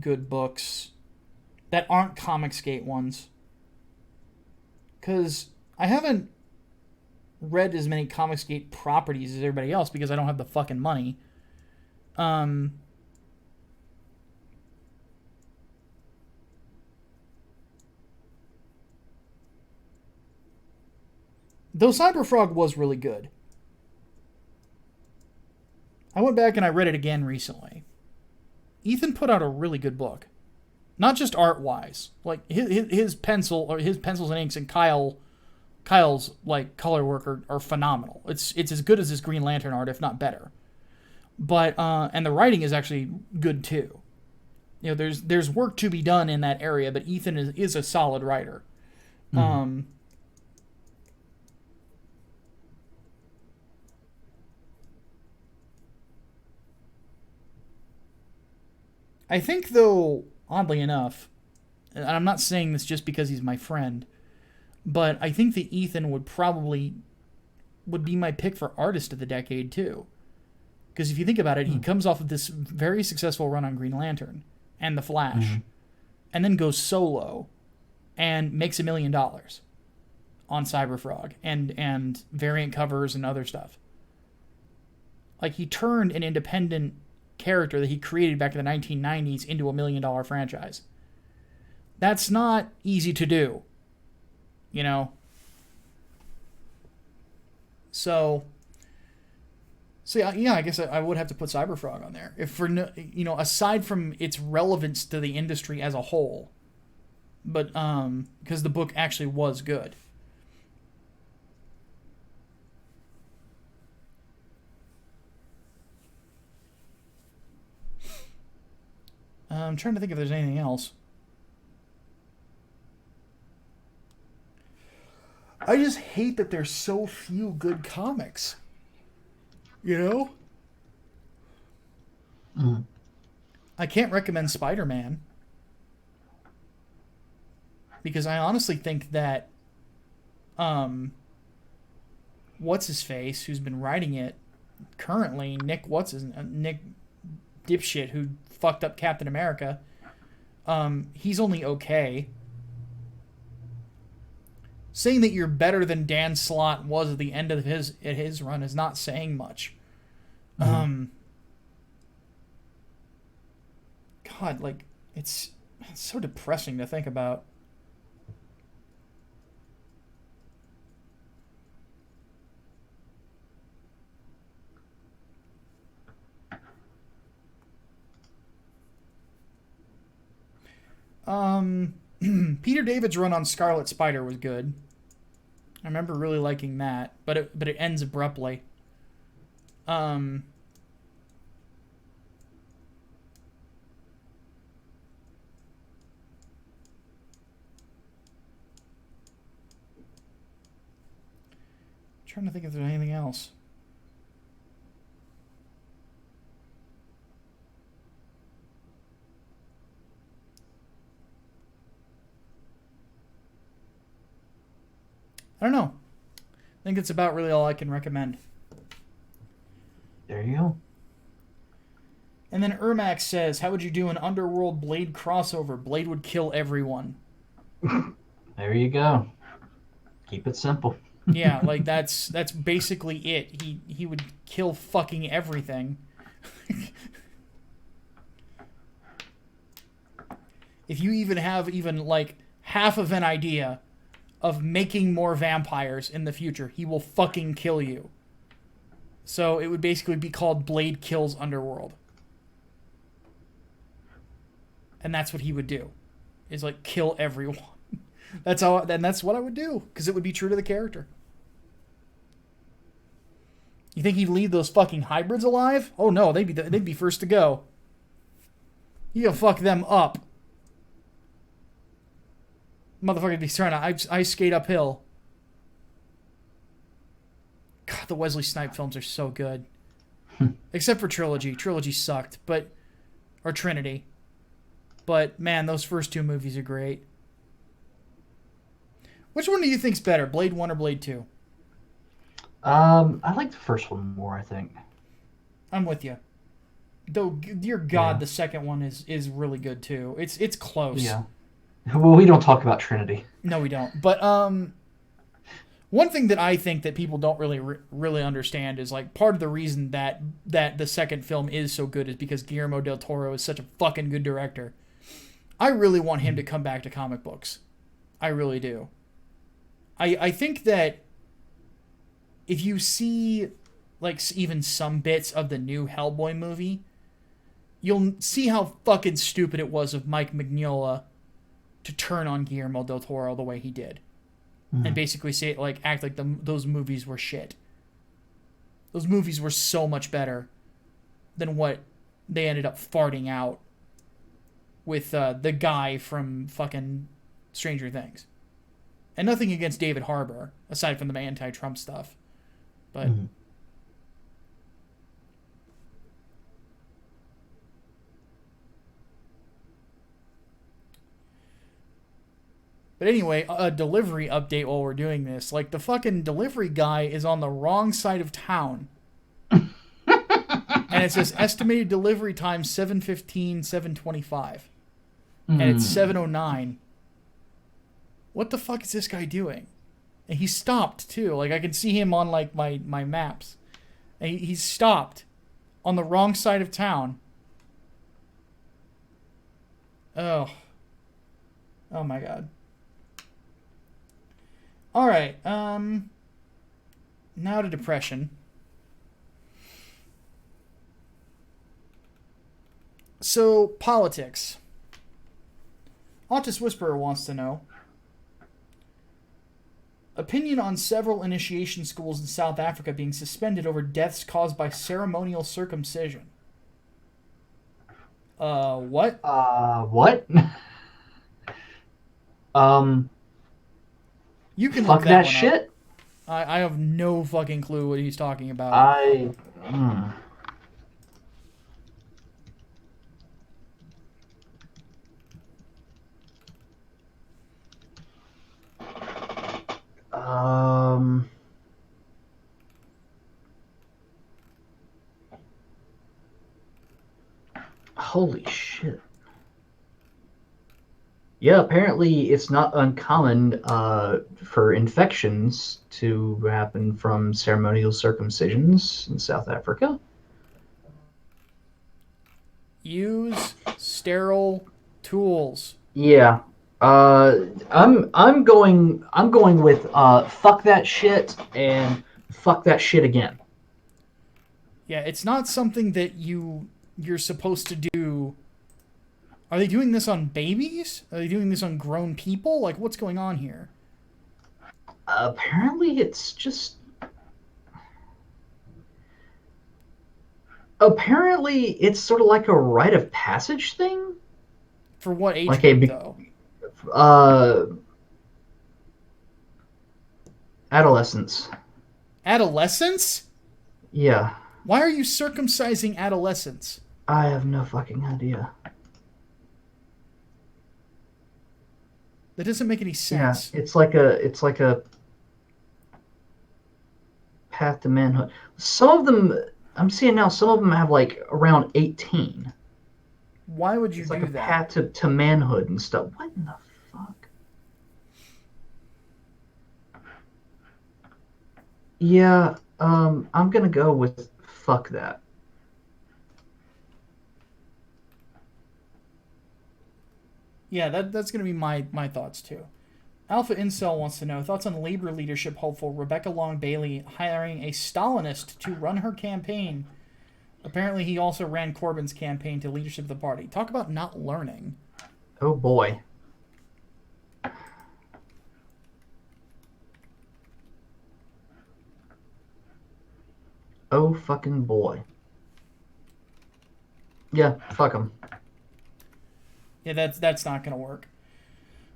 good books that aren't Comicsgate ones, because I haven't read as many Comicsgate properties as everybody else because I don't have the fucking money. Though Cyberfrog was really good. I went back and I read it again recently. Ethan put out a really good book. Not just art-wise. Like, his pencils and inks and Kyle's like color work are phenomenal. It's as good as his Green Lantern art, if not better. But and the writing is actually good too. There's work to be done in that area, but Ethan is a solid writer. I think though, oddly enough, and I'm not saying this just because he's my friend, but I think that Ethan would be my pick for artist of the decade too. Because if you think about it, he comes off of this very successful run on Green Lantern and The Flash, and then goes solo and makes $1 million on Cyberfrog and variant covers and other stuff. Like, he turned an independent character that he created back in the 1990s into $1 million franchise. That's not easy to do, you know? So yeah, I guess I would have to put Cyberfrog on there. If for no, aside from its relevance to the industry as a whole, but because the book actually was good. I'm trying to think if there's anything else. I just hate that there's so few good comics. You know? I can't recommend Spider-Man. Because I honestly think that what's-his-face, who's been writing it currently, Nick Dipshit, who fucked up Captain America, he's only okay. Saying that you're better than Dan Slott was at the end of his run is not saying much. God, like, it's so depressing to think about. Peter David's run on Scarlet Spider was good. I remember really liking that, but it ends abruptly. Trying to think if there's anything else. I don't know. I think it's about really all I can recommend. There you go. And then Ermac says, how would you do an Underworld Blade crossover? Blade would kill everyone. There you go. Keep it simple. Yeah, like that's basically it. He would kill fucking everything. If you even have like half of an idea of making more vampires in the future, he will fucking kill you. So it would basically be called Blade Kills Underworld. And that's what he would do. Is like kill everyone. That's what I would do, because it would be true to the character. You think he'd leave those fucking hybrids alive? Oh no, they'd be first to go. You gonna fuck them up. Motherfucker be trying to ice skate uphill. God, the Wesley Snipes films are so good. Except for Trilogy. Trilogy sucked, or Trinity. But man, those first two movies are great. Which one do you think's better, Blade 1 or Blade 2? I like the first one more, I think. I'm with you. Though, dear God, the second one is really good too. It's close. Yeah. Well, we don't talk about Trinity. No, we don't. But one thing that I think that people don't really understand is, like, part of the reason that the second film is so good is because Guillermo del Toro is such a fucking good director. I really want him to come back to comic books. I really do. I think that if you see, like, even some bits of the new Hellboy movie, you'll see how fucking stupid it was of Mike Mignola to turn on Guillermo del Toro the way he did. And basically act like those movies were shit. Those movies were so much better than what they ended up farting out with the guy from fucking Stranger Things. And nothing against David Harbour, aside from the anti-Trump stuff. But... But anyway, a delivery update while we're doing this. Like, the fucking delivery guy is on the wrong side of town. And it says estimated delivery time 7:15, 7:25. And it's 7:09. What the fuck is this guy doing? And he stopped, too. Like, I can see him on, like, my maps. And he's stopped on the wrong side of town. Oh. Oh, my God. All right. Now to depression. So, politics. Autist Whisperer wants to know. Opinion on several initiation schools in South Africa being suspended over deaths caused by ceremonial circumcision. What? What? You can fuck look that one shit. Up. I have no fucking clue what he's talking about. Holy shit. Yeah, apparently it's not uncommon for infections to happen from ceremonial circumcisions in South Africa. Use sterile tools. Yeah. I'm going with fuck that shit and fuck that shit again. Yeah, it's not something that you're supposed to do. Are they doing this on babies? Are they doing this on grown people? Like, what's going on here? Apparently it's just... Apparently it's sort of like a rite of passage thing. For what age like group, though? Adolescence. Adolescence? Yeah. Why are you circumcising adolescents? I have no fucking idea. That doesn't make any sense. Yeah, it's like a path to manhood. Some of them, I'm seeing now, some of them have like around 18. Why would you it's do like a that? path to manhood and stuff. What in the fuck? Yeah, I'm gonna go with fuck that. Yeah, that's going to be my thoughts, too. Alpha Incel wants to know, thoughts on Labor leadership hopeful Rebecca Long Bailey hiring a Stalinist to run her campaign. Apparently, he also ran Corbyn's campaign to leadership of the party. Talk about not learning. Oh, boy. Oh, fucking boy. Yeah, fuck him. Yeah, that's not going to work.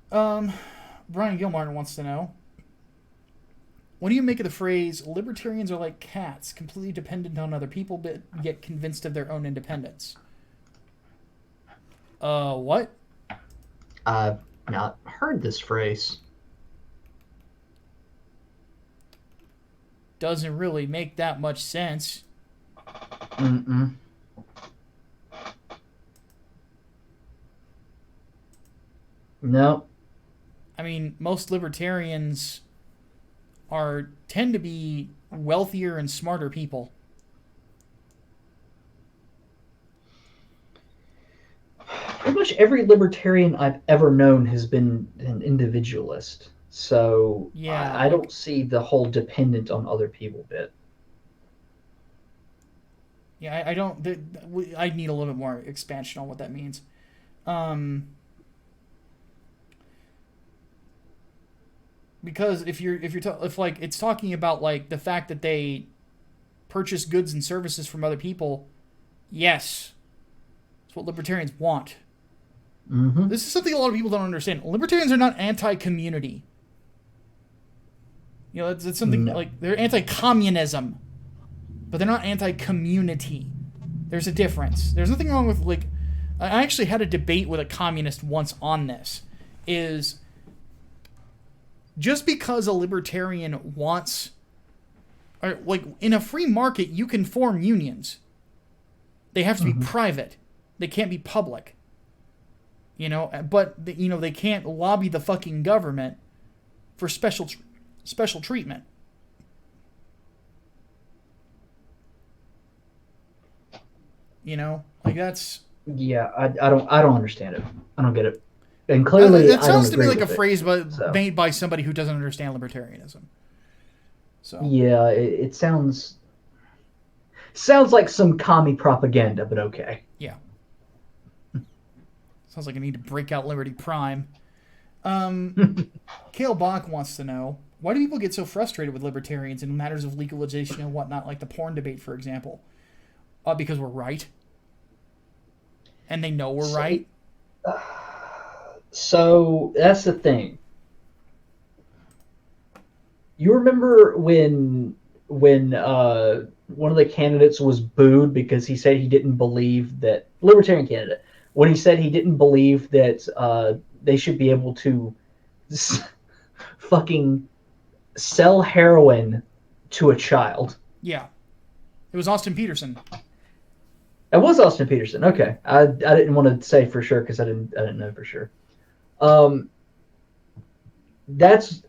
Brian Gilmartin wants to know, what do you make of the phrase, libertarians are like cats, completely dependent on other people, but yet convinced of their own independence? What? I've not heard this phrase. Doesn't really make that much sense. Mm-mm. No. I mean, most libertarians tend to be wealthier and smarter people. Pretty much every libertarian I've ever known has been an individualist. So yeah, I don't see the whole dependent on other people bit. Yeah, I don't. I need a little bit more expansion on what that means. Because if like it's talking about like the fact that they purchase goods and services from other people, yes, that's what libertarians want. Mm-hmm. This is something a lot of people don't understand. Libertarians are not anti-community. You know, it's something like they're anti-communism, but they're not anti-community. There's a difference. There's nothing wrong with like. I actually had a debate with a communist once on this. Just because a libertarian wants, or like in a free market, you can form unions. They have to be private. They can't be public. But they can't lobby the fucking government for special treatment. Like that's. Yeah, I don't understand it. I don't get it. And clearly, That I don't sounds to me agree like a with it, phrase so. made by somebody who doesn't understand libertarianism. So Yeah, it sounds like some commie propaganda, but okay. yeah, sounds like I need to break out Liberty Prime. Kale Bach wants to know, why do people get so frustrated with libertarians in matters of legalization and whatnot, like the porn debate, for example? Because we're right, and they know we're right. So that's the thing. You remember when one of the candidates was booed because he said he didn't believe that libertarian candidate when he said he didn't believe that they should be able to fucking sell heroin to a child. Yeah, it was Austin Peterson. It was Austin Peterson. Okay, I didn't want to say for sure because I didn't know for sure. Um, that's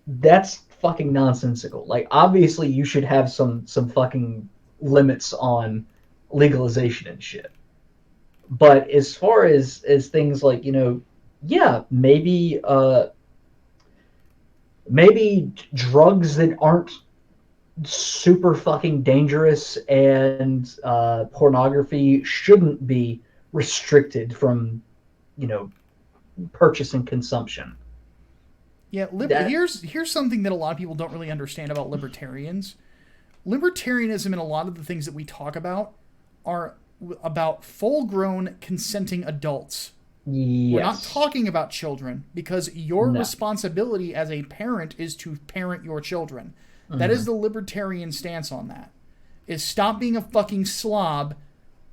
fucking nonsensical. Like obviously you should have some fucking limits on legalization and shit. But as far as things like yeah, maybe drugs that aren't super fucking dangerous and pornography shouldn't be restricted from you know purchase and consumption. Yeah, That here's something that a lot of people don't really understand about libertarians. Libertarianism and a lot of the things that we talk about are about full-grown consenting adults. We're not yes, talking about children because your no, responsibility as a parent is to parent your children. That is mm-hmm. the libertarian stance on that. Is stop being a fucking slob,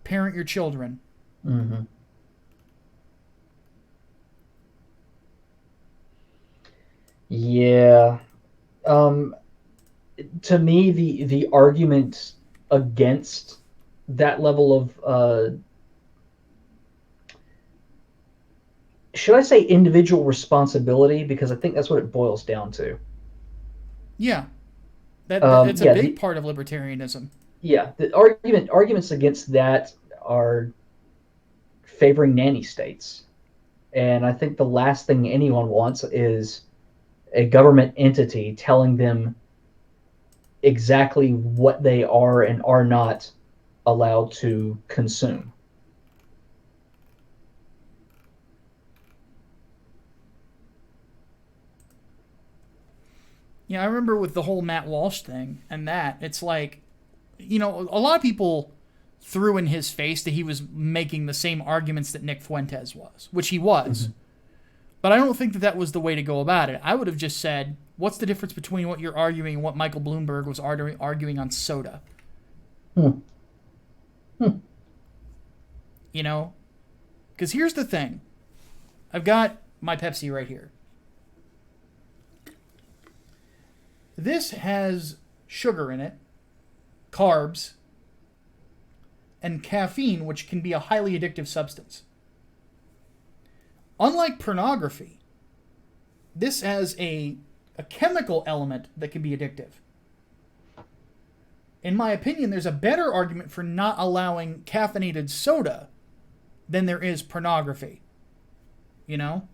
parent your children. Mm-hmm. Yeah. Um, to me, the argument against that level of should I say individual responsibility, because I think that's what it boils down to. Yeah, that's a Yeah, big part of libertarianism. the arguments against that are favoring nanny states, and I think the last thing anyone wants is a government entity telling them exactly what they are and are not allowed to consume. Yeah, I remember with the whole Matt Walsh thing and that, it's like, a lot of people threw in his face that he was making the same arguments that Nick Fuentes was, which he was. Mm-hmm. But I don't think that that was the way to go about it. I would have just said, what's the difference between what you're arguing and what Michael Bloomberg was arguing on soda? Hmm. Hmm. You know? Because here's the thing. I've got my Pepsi right here. This has sugar in it, carbs, and caffeine, which can be a highly addictive substance. Unlike pornography, this has a chemical element that can be addictive. In my opinion, there's a better argument for not allowing caffeinated soda than there is pornography. You know?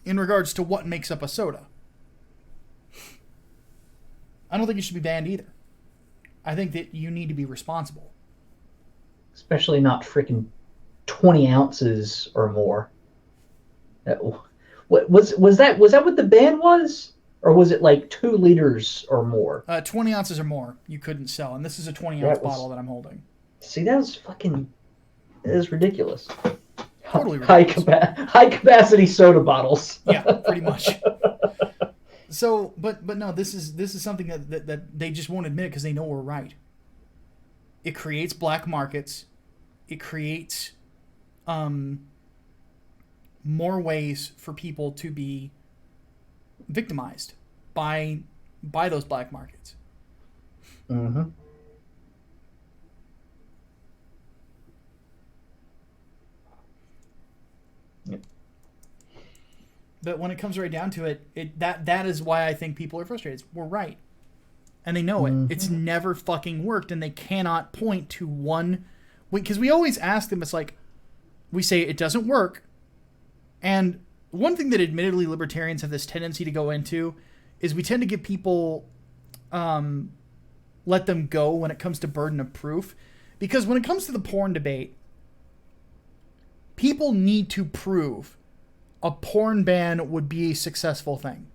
In regards to what makes up a soda. I don't think it should be banned either. I think that you need to be responsible. Especially not freaking 20 ounces or more. What was that? Was that what the ban was, or was it like 2 liters or more? 20 ounces or more, you couldn't sell. And this is a 20-ounce That was bottle that I'm holding. see that was fucking that is ridiculous. Totally ridiculous. High capacity soda bottles. Yeah, pretty much. So, but no, this is something that they just won't admit because they know we're right. It creates black markets. It creates more ways for people to be victimized by those black markets. Mm-hmm. Yep. But when it comes right down to it, that is why I think people are frustrated. We're right. And they know it. Mm-hmm. It's never fucking worked, and they cannot point to one. Because we always ask them, it's like, we say it doesn't work. And one thing that admittedly libertarians have this tendency to go into is we tend to give people, let them go when it comes to burden of proof. Because when it comes to the porn debate, people need to prove a porn ban would be a successful thing.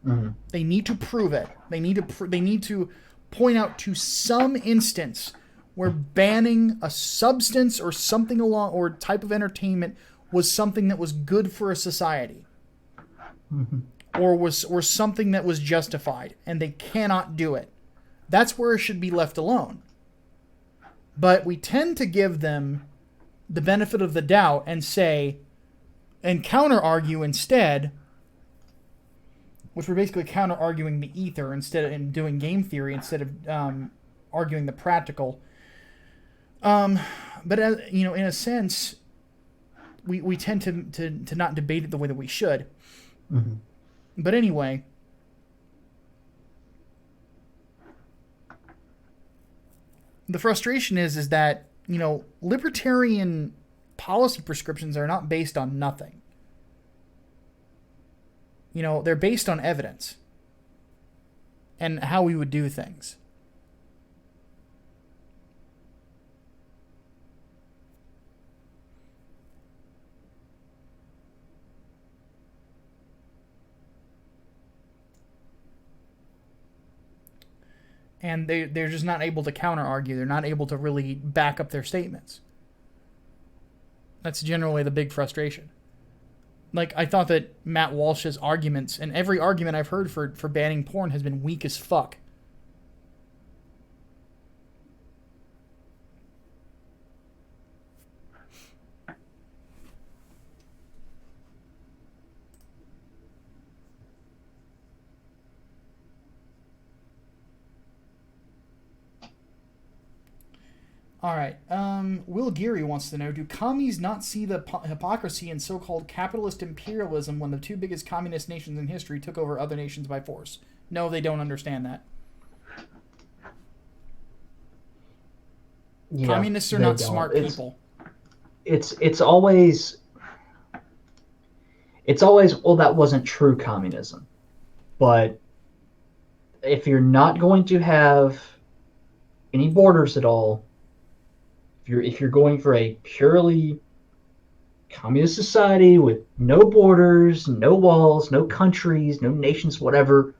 Mm-hmm. They need to prove it. They need to point out to some instance where banning a substance or something along or type of entertainment was something that was good for a society, Mm-hmm. or something that was justified, and they cannot do it. That's where it should be left alone. But we tend to give them the benefit of the doubt and say, and counter-argue instead, which we're basically counter-arguing the ether instead of and doing game theory instead of arguing the practical. But as, in a sense, we tend to not debate it the way that we should. Mm-hmm. But anyway, the frustration is that libertarian policy prescriptions are not based on nothing. They're based on evidence and how we would do things. And they're just not able to counter-argue. They're not able to really back up their statements. That's generally the big frustration. Like, I thought that Matt Walsh's arguments, and every argument I've heard for banning porn has been weak as fuck. All right. Will Geary wants to know, do commies not see the hypocrisy in so-called capitalist imperialism when the two biggest communist nations in history took over other nations by force? No, they don't understand that. Yeah, communists are not smart people. It's always, well, that wasn't true communism. But if you're not going to have any borders at all, if you're going for a purely communist society with no borders, no walls, no countries, no nations, whatever,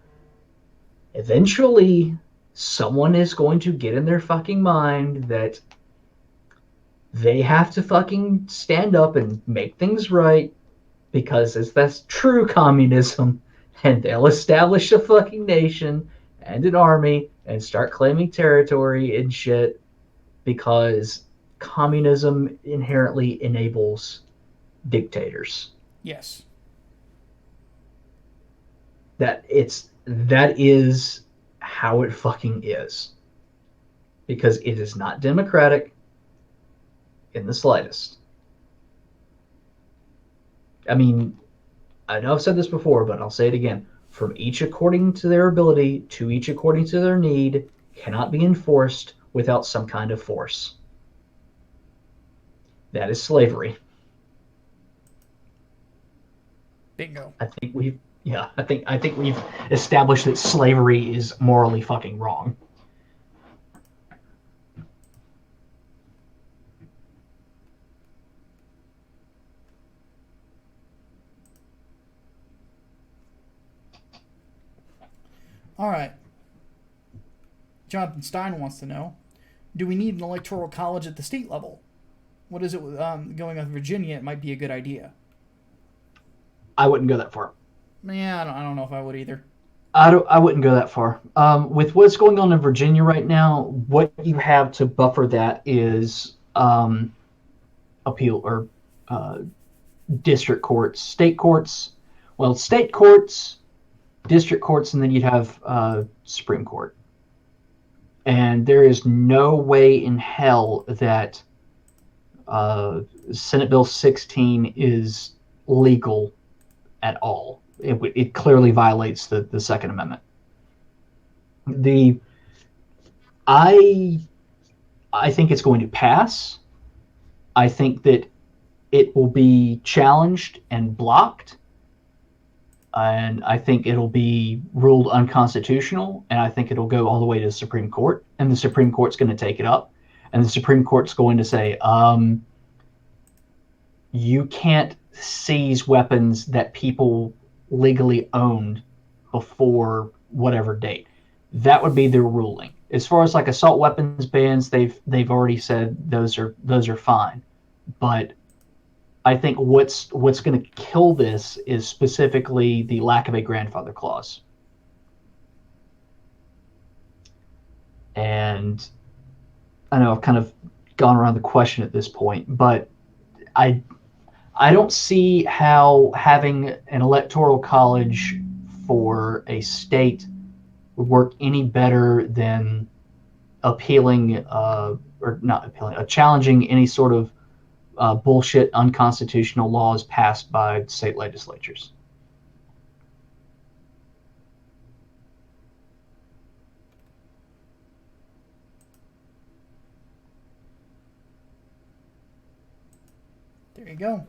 eventually someone is going to get in their fucking mind that they have to fucking stand up and make things right, because that's true communism, and they'll establish a fucking nation and an army and start claiming territory and shit, because communism inherently enables dictators. Yes. That is how it fucking is. Because it is not democratic in the slightest. I mean, I know I've said this before, but I'll say it again. From each according to their ability, to each according to their need, cannot be enforced without some kind of force. That is slavery. Bingo. I think we've established that slavery is morally fucking wrong. All right. Jonathan Stein wants to know, do we need an electoral college at the state level? What is it going with Virginia? It might be a good idea. I wouldn't go that far. Yeah, I don't know if I would either. I wouldn't go that far. With what's going on in Virginia right now, what you have to buffer that is appeal or district courts, state courts. Well, state courts district courts, and then you'd have Supreme Court. And there is no way in hell that Senate Bill 16 is legal at all. It clearly violates the Second Amendment. The I I think it's going to pass. I think that it will be challenged and blocked, and I think it'll be ruled unconstitutional, and I think it'll go all the way to the Supreme Court, and the Supreme Court's going to take it up, and the Supreme Court's going to say, you can't seize weapons that people legally owned before whatever date. That would be their ruling. As far as like assault weapons bans, they've already said those are fine. But I think what's going to kill this is specifically the lack of a grandfather clause. And I know I've kind of gone around the question at this point, but I don't see how having an electoral college for a state would work any better than appealing, or not appealing, challenging any sort of bullshit unconstitutional laws passed by state legislatures. There you go.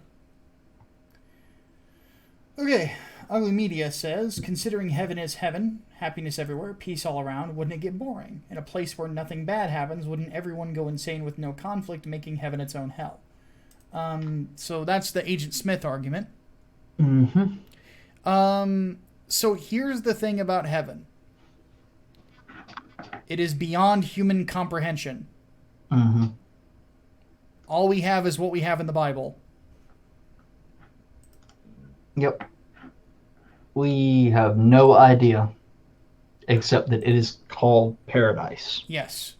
Okay, Ugly Media says, considering heaven is heaven, happiness everywhere, peace all around, wouldn't it get boring? In a place where nothing bad happens, wouldn't everyone go insane with no conflict, making heaven its own hell? So that's the Agent Smith argument. Mm-hmm. So here's the thing about heaven. It is beyond human comprehension. Mm-hmm. All we have is what we have in the Bible. Yep. We have no idea, except that it is called paradise. Yes.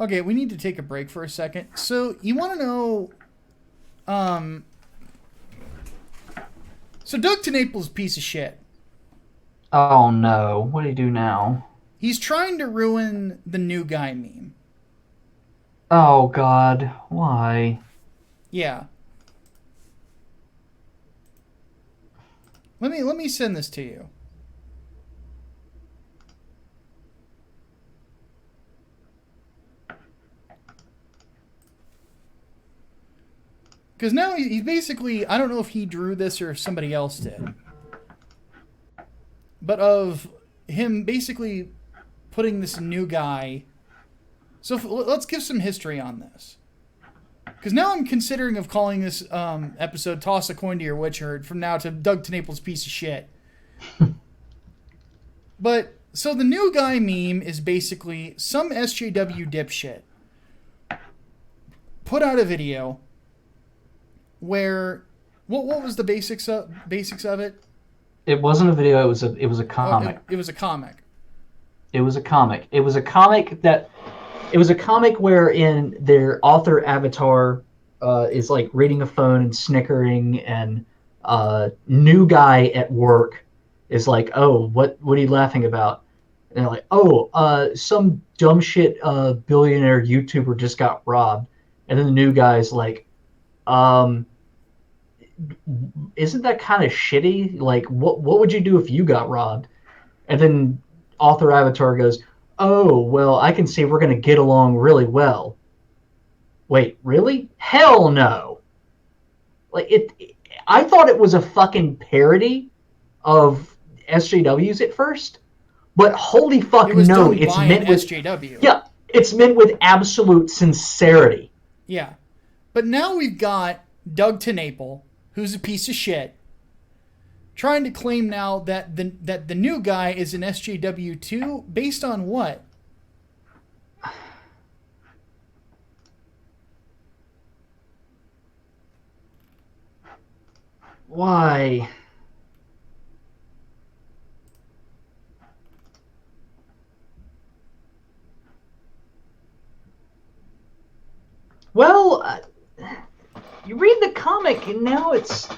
Okay, we need to take a break for a second. So, you want to know... So, Doug TeNaples' piece of shit. Oh no, what do you do now? He's trying to ruin the new guy meme. Oh god, why? Yeah. Let me send this to you. Because now he's basically, I don't know if he drew this or if somebody else did, but of him basically putting this new guy. So let's give some history on this. Because now I'm considering of calling this episode Toss a Coin to Your Witch Herd from now to Doug TeNaples' piece of shit. But, so the new guy meme is basically some SJW dipshit put out a video where, what was the basics of it? It wasn't a video, it was a comic. It was a comic. It was a comic. It was a comic wherein their author avatar is like reading a phone and snickering, and new guy at work is like, oh, what are you laughing about? And they're like, oh, some dumb shit billionaire YouTuber just got robbed. And then the new guy's like, isn't that kind of shitty? Like, what would you do if you got robbed? And then author avatar goes, oh, well, I can see we're going to get along really well. Wait, really? Hell no. Like, I thought it was a fucking parody of SJWs at first, but holy fuck no, it's meant with SJW. Yeah, it's meant with absolute sincerity. Yeah. But now we've got Doug TeNaples, who's a piece of shit, trying to claim now that the new guy is an SJW too, based on what? Why? Well, you read the comic and now it's.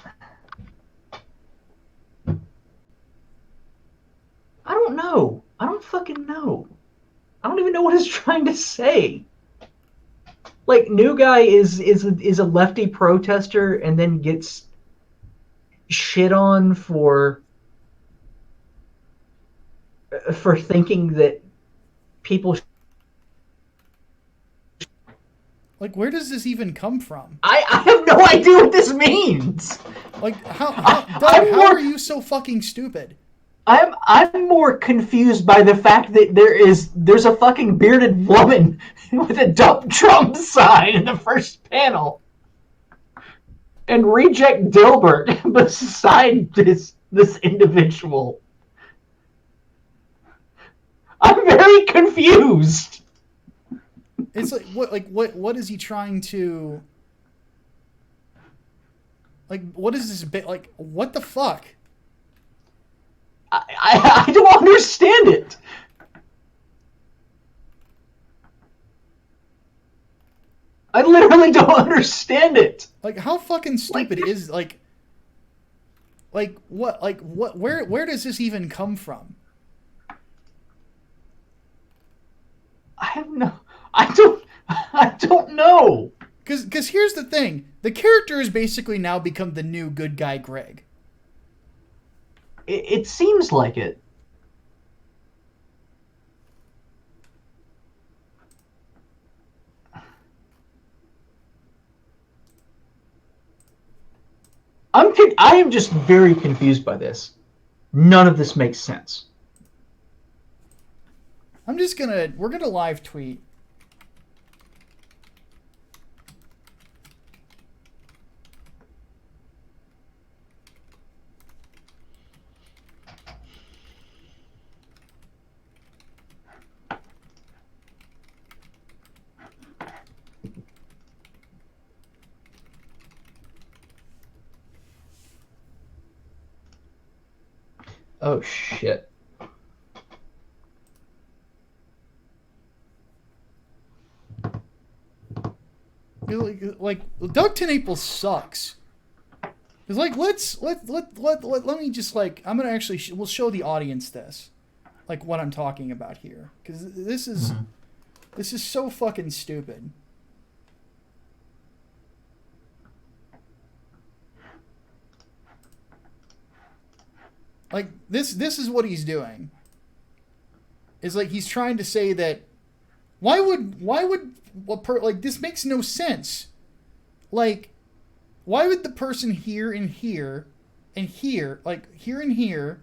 I don't know. I don't fucking know. I don't even know what it's trying to say. Like, new guy is a lefty protester and then gets shit on for thinking that people. Like, where does this even come from? I have no idea what this means. Like, Doug, how are you so fucking stupid? I'm more confused by the fact that there's a fucking bearded woman with a dump Trump sign in the first panel, and reject Dilbert beside this individual. I'm very confused. It's what is he trying to? Like, what is this bit? Like, what the fuck? I don't understand it. I literally don't understand it. Like, how fucking stupid is what? Where does this even come from? I don't know. Because here's the thing: the character has basically now become the new good guy Greg. It seems like it. I am just very confused by this. None of this makes sense. We're gonna live tweet. Oh shit. Like Doug TenNaples sucks. It's like let me just like I'm gonna actually we'll show the audience this, like what I'm talking about here, because this is so fucking stupid. Like this is what he's doing. Is like he's trying to say that why would like this makes no sense. Like why would the person here and here and here, like here and here,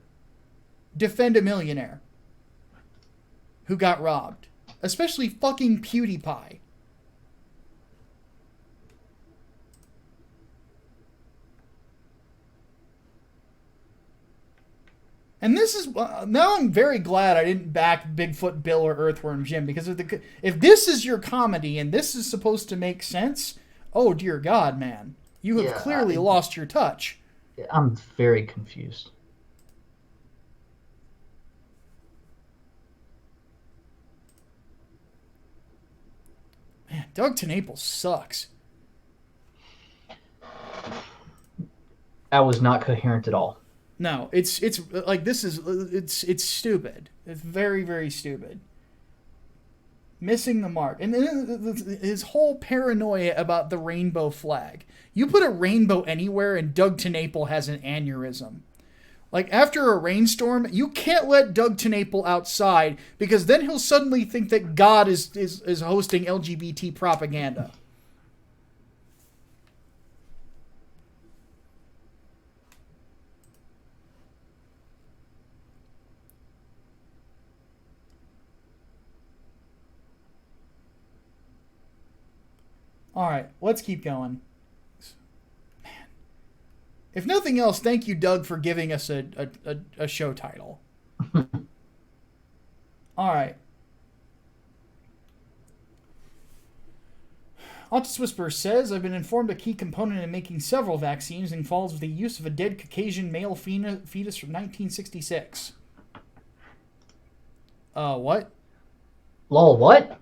defend a millionaire who got robbed? Especially fucking PewDiePie. And this is now I'm very glad I didn't back Bigfoot Bill or Earthworm Jim, because if this is your comedy and this is supposed to make sense, oh dear God, man, you have clearly lost your touch. I'm very confused. Man, Doug TenNaples sucks. That was not coherent at all. No, it's like this is it's stupid. It's very, very stupid. Missing the mark. And then his whole paranoia about the rainbow flag. You put a rainbow anywhere and Doug TenNaples has an aneurysm. Like, after a rainstorm, you can't let Doug TenNaples outside, because then he'll suddenly think that God is hosting LGBT propaganda. All right, let's keep going. Man. If nothing else, thank you, Doug, for giving us a show title. All right. Autis Whisperer says, I've been informed a key component in making several vaccines involves the use of a dead Caucasian male fetus from 1966. What? Lol, what?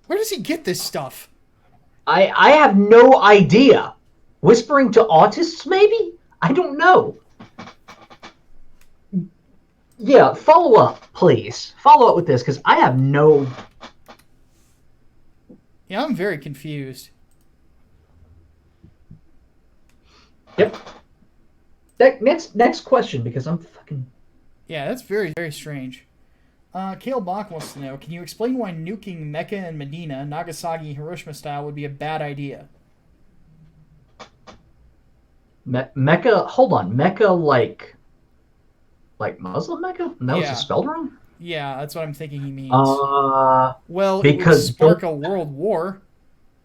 Where does he get this stuff? I have no idea. Whispering to autists, maybe? I don't know. Yeah, follow up, please. Follow up with this, because I have no... Yeah, I'm very confused. Yep. Next question, because I'm fucking... Yeah, that's very, very strange. Kale Bach wants to know, can you explain why nuking Mecca and Medina, Nagasaki, Hiroshima style, would be a bad idea? Mecca, hold on. Mecca, like Muslim Mecca? And that was Yeah. spelled wrong? Yeah, that's what I'm thinking he means. Well, it would spark a world war.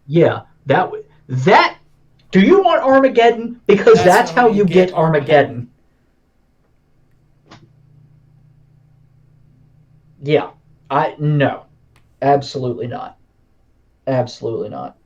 Yeah, that... Do you want Armageddon? Because that's how you get Armageddon. Yeah. No. Absolutely not. Absolutely not.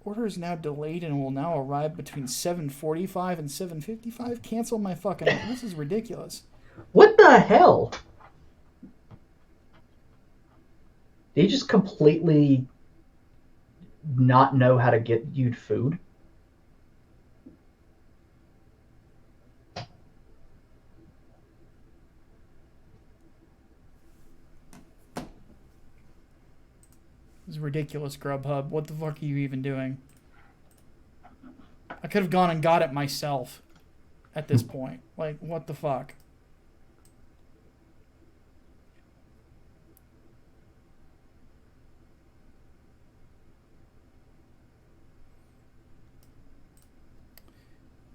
Order is now delayed and will now arrive between 7:45 and 7:55. Cancel my fucking... This is ridiculous. What the hell? Did he just completely not know how to get you food? This is ridiculous, Grubhub. What the fuck are you even doing? I could have gone and got it myself at this point. Like, what the fuck?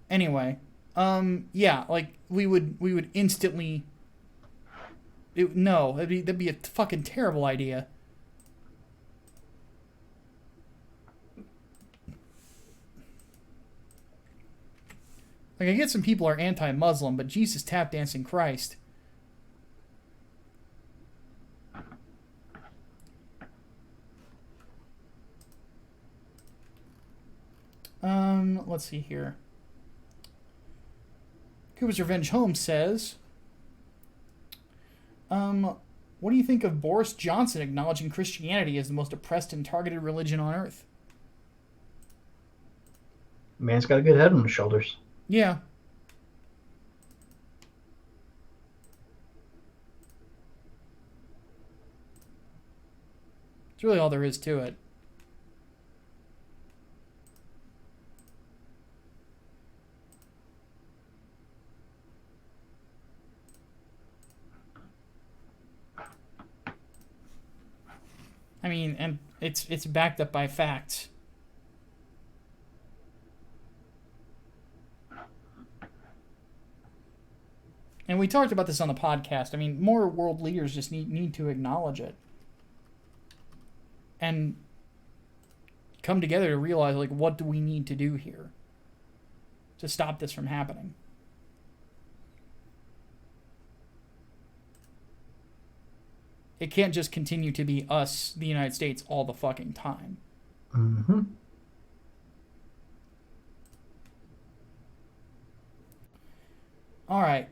Anyway, yeah, like we would instantly. That'd be a fucking terrible idea. Like, I get some people are anti-Muslim, but Jesus tap dancing Christ. Let's see here. Cooper's Revenge Home says, what do you think of Boris Johnson acknowledging Christianity as the most oppressed and targeted religion on earth? Man's got a good head on his shoulders. Yeah. It's really all there is to it. I mean, and it's backed up by facts. And we talked about this on the podcast. I mean, more world leaders just need to acknowledge it. And come together to realize, like, what do we need to do here to stop this from happening? It can't just continue to be us, the United States, all the fucking time. Mm-hmm. All right.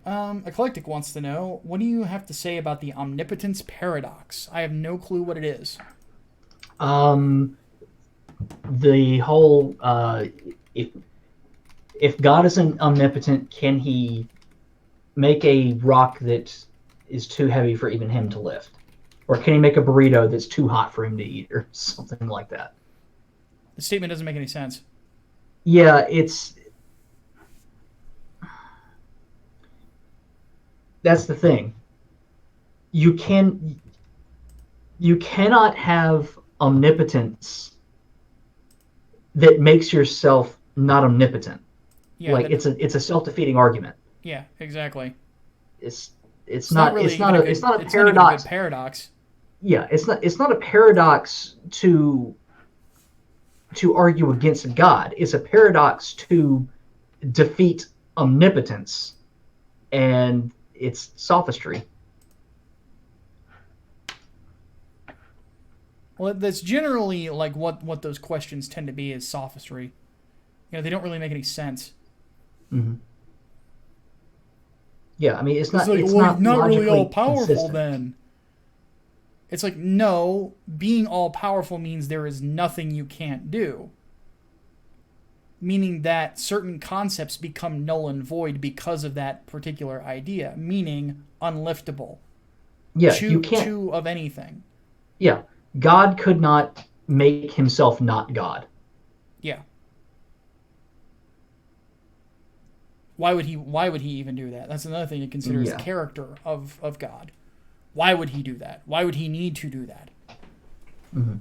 Eclectic wants to know, what do you have to say about the omnipotence paradox? I have no clue what it is. The whole if God isn't omnipotent, can he make a rock that is too heavy for even him to lift? Or can he make a burrito that's too hot for him to eat, or something like that? The statement doesn't make any sense. Yeah, that's the thing. You cannot have omnipotence that makes yourself not omnipotent. Yeah, Like then it's a self-defeating argument. yeah, exactly. It's it's It's not not really it's even not a a it's good. not a It's not even a good paradox. paradox. Yeah, it's not a paradox to argue against God. It's a paradox to defeat omnipotence, and it's sophistry. Well, that's generally like what those questions tend to be is sophistry. You know, they don't really make any sense. Mm-hmm. Yeah, I mean It's like, it's well, he's not not really all logically powerful consistent. then. It's like, no, being all powerful means there is nothing you can't do. Meaning that certain concepts become null and void because of that particular idea, meaning unliftable. Yeah, you Two, can't. two of anything. Yeah, God could not make himself not God. Yeah. Why would he even do that? That's another thing to consider is Yeah. character of God. Why would he do that? Why would he need to do that? Mm-hmm.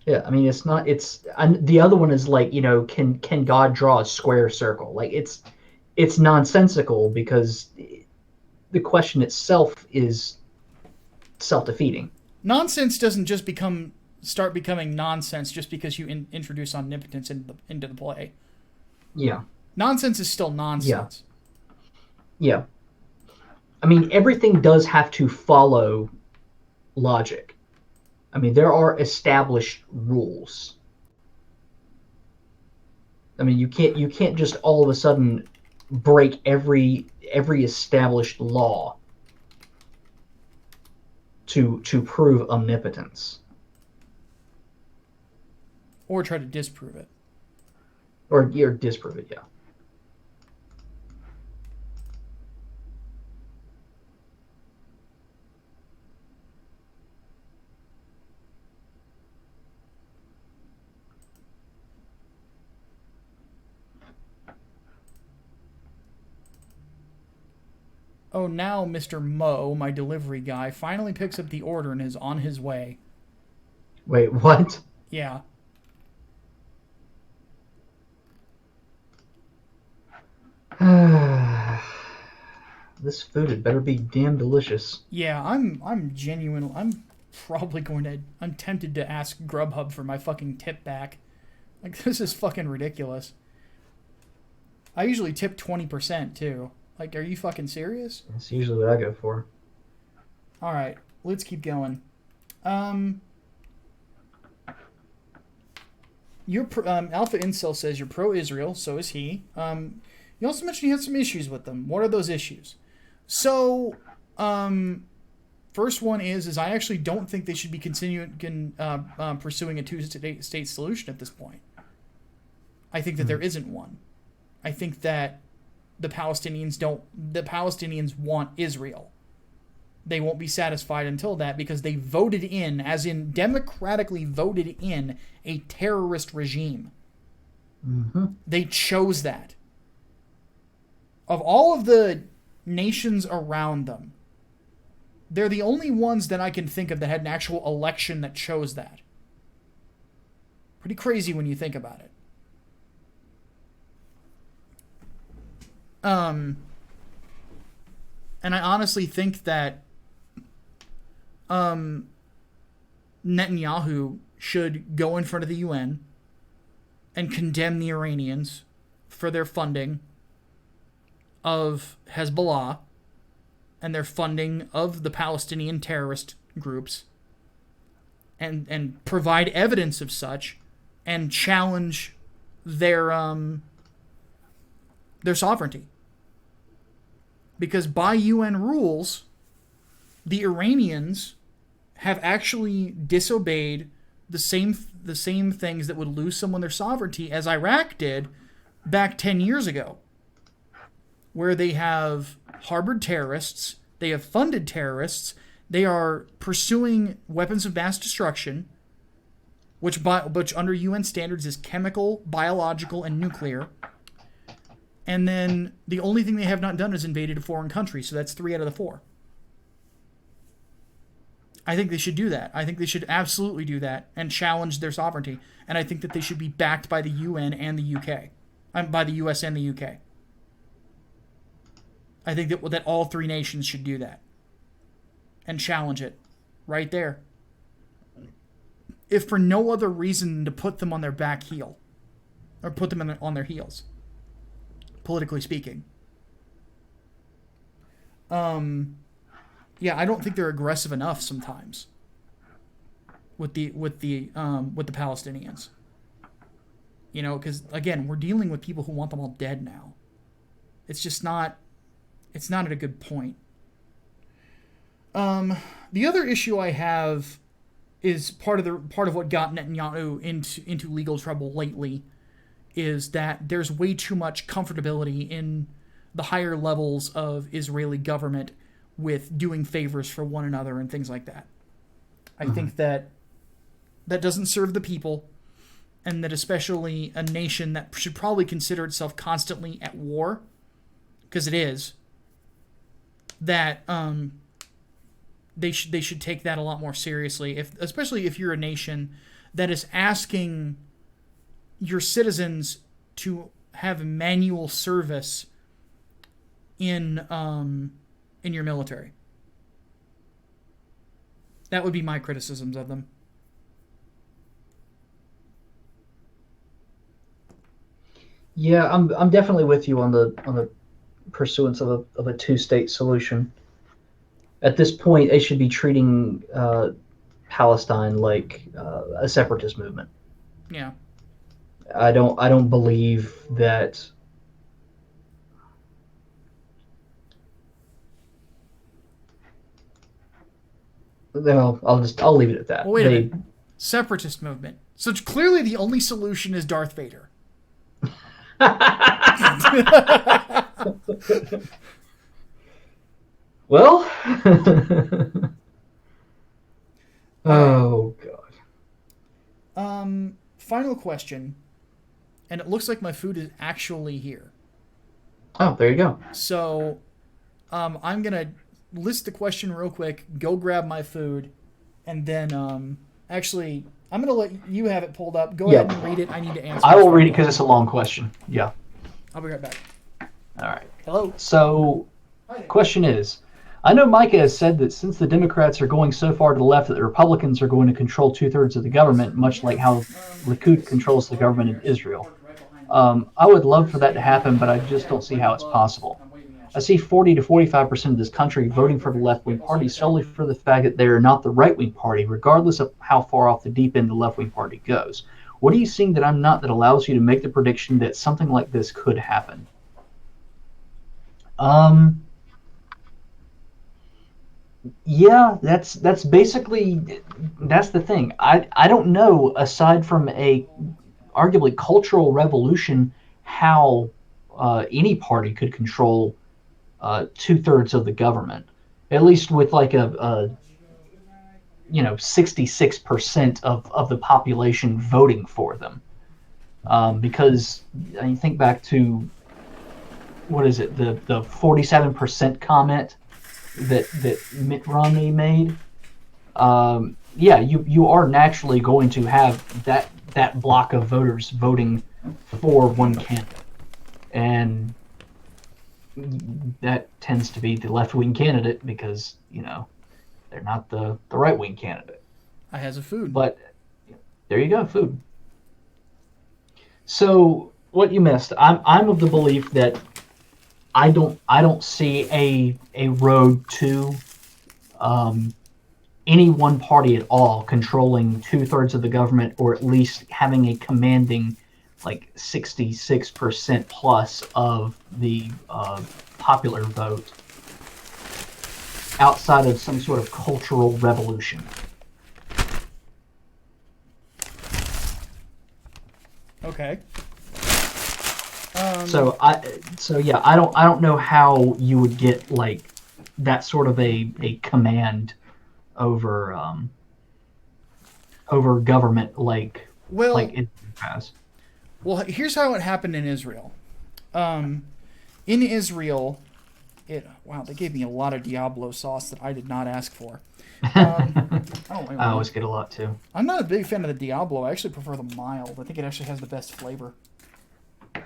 Yeah, I mean it's not it's and the other one is like, can God draw a square circle? Like it's nonsensical because the question itself is self-defeating. Nonsense doesn't just start becoming nonsense just because you introduce omnipotence into the play. Yeah. Nonsense is still Yeah. nonsense. Yeah. I mean everything does have to follow logic. I mean there are established rules. I mean you can't just all of a sudden break every established law to prove omnipotence Or try to disprove it. or disprove it. Yeah. Oh, now Mr. Mo, my delivery guy, finally picks up the order and is on his way. Wait, what? Yeah. This food had better be damn delicious. Yeah, I'm genuine. I'm tempted to ask Grubhub for my fucking tip back. Like this is fucking ridiculous. I usually tip 20% too. Like, are you fucking serious? That's usually what I go for. All right, let's keep going. Um, Alpha Incel says you're pro-Israel, so is he. You also mentioned you had some issues with them. What are those issues? So, first one is I actually don't think they should be continuing pursuing a two-state solution at this point. I think that there isn't one. I think that the Palestinians want Israel. They won't be satisfied until that because they voted in, as in democratically voted in, a terrorist regime. Mm-hmm. They chose that. Of all of the nations around them, they're the only ones that I can think of that had an actual election that chose that. Pretty crazy when you think about it. And I honestly think that Netanyahu should go in front of the UN and condemn the Iranians for their funding of Hezbollah and their funding of the Palestinian terrorist groups and provide evidence of such and challenge their sovereignty. Because by UN rules, the Iranians have actually disobeyed the same things that would lose someone their sovereignty as Iraq did back 10 years ago, where they have harbored terrorists, they have funded terrorists, they are pursuing weapons of mass destruction, which under UN standards is chemical, biological, and nuclear. And then the only thing they have not done is invaded a foreign country, so that's 3 out of the 4. I think they should do that. I think they should absolutely do that and challenge their sovereignty. And I think that they should be backed by the UN and the UK, by the US and the UK. I think that all three nations should do that and challenge it right there. If for no other reason to put them on their back heel or put them on their heels, politically speaking. Yeah, I don't think they're aggressive enough sometimes with the Palestinians. You know, because again, we're dealing with people who want them all dead now. It's just not. It's not at a good point. The other issue I have is part of what got Netanyahu into legal trouble lately is that there's way too much comfortability in the higher levels of Israeli government with doing favors for one another and things like that. I think that doesn't serve the people, and that especially a nation that should probably consider itself constantly at war, because it is, that they should take that a lot more seriously, especially if you're a nation that is asking your citizens to have manual service in your military. That would be my criticisms of them. Yeah, I'm definitely with you on the pursuance of a two-state solution. At this point, they should be treating Palestine like a separatist movement. Yeah. I don't believe that. Well, I'll leave it at that. Well, wait a minute. Separatist movement. So clearly the only solution is Darth Vader. Well, oh God. Final question, and it looks like my food is actually here. Oh, there you go. So, I'm gonna list the question real quick. Go grab my food, and then actually, I'm gonna let you have it pulled up. Go ahead and read it. I need to answer. I will read it because it's a long question. Yeah. I'll be right back. All right. Hello. So, question is, I know Micah has said that since the Democrats are going so far to the left that the Republicans are going to control 2/3 of the government, much like how Likud controls the government in Israel. I would love for that to happen, but I just don't see how it's possible. I see 40 to 45% of this country voting for the left-wing party solely for the fact that they are not the right-wing party, regardless of how far off the deep end the left-wing party goes. What are you seeing that I'm not that allows you to make the prediction that something like this could happen? Yeah, that's basically that's the thing. I don't know, aside from a arguably cultural revolution, how any party could control 2/3 of the government, at least with like a 66% of the population voting for them. Because I think back to, what is it, the 47% comment that Mitt Romney made. Yeah, you are naturally going to have that block of voters voting for one candidate, and that tends to be the left-wing candidate because they're not the right-wing candidate. I has a food. But there you go, food. So what you missed, I'm of the belief that I don't see a road to any one party at all controlling 2/3 of the government, or at least having a commanding 66% plus of the popular vote outside of some sort of cultural revolution. Okay. So I don't know how you would get that sort of a command over government like it has. Well, here's how it happened in Israel. In Israel, Wow, they gave me a lot of Diablo sauce that I did not ask for. Oh, wait, I always get a lot too. I'm not a big fan of the Diablo. I actually prefer the mild. I think it actually has the best flavor. But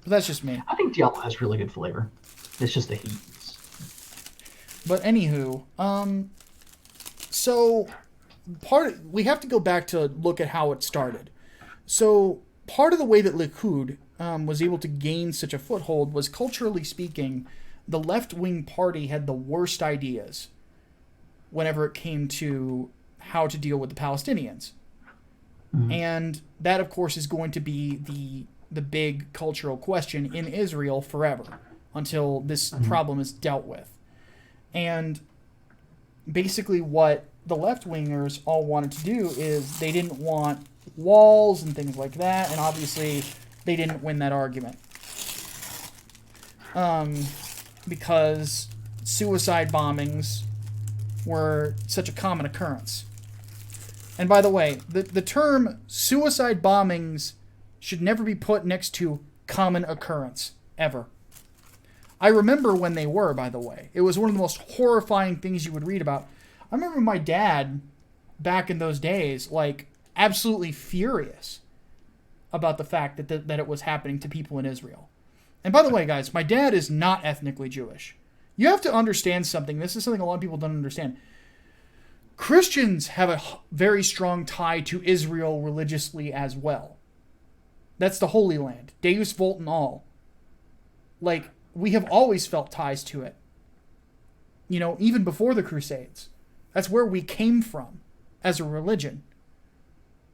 that's just me. I think Diablo has really good flavor. It's just the heat. But anywho, so we have to go back to look at how it started. So part of the way that Likud was able to gain such a foothold was, culturally speaking, the left-wing party had the worst ideas whenever it came to how to deal with the Palestinians. Mm-hmm. And that, of course, is going to be the big cultural question in Israel forever until this problem is dealt with. And basically what the left-wingers all wanted to do is they didn't want walls and things like that, and obviously they didn't win that argument. Because suicide bombings were such a common occurrence. And by the way, the term suicide bombings should never be put next to common occurrence, ever. I remember when they were, by the way. It was one of the most horrifying things you would read about. I remember my dad, back in those days, like, absolutely furious about the fact that it was happening to people in Israel. And by the way, guys, my dad is not ethnically Jewish. You have to understand something. This is something a lot of people don't understand. Christians have a very strong tie to Israel religiously as well. That's the Holy Land. Deus Vult and all. Like, we have always felt ties to it. You know, even before the Crusades. That's where we came from as a religion.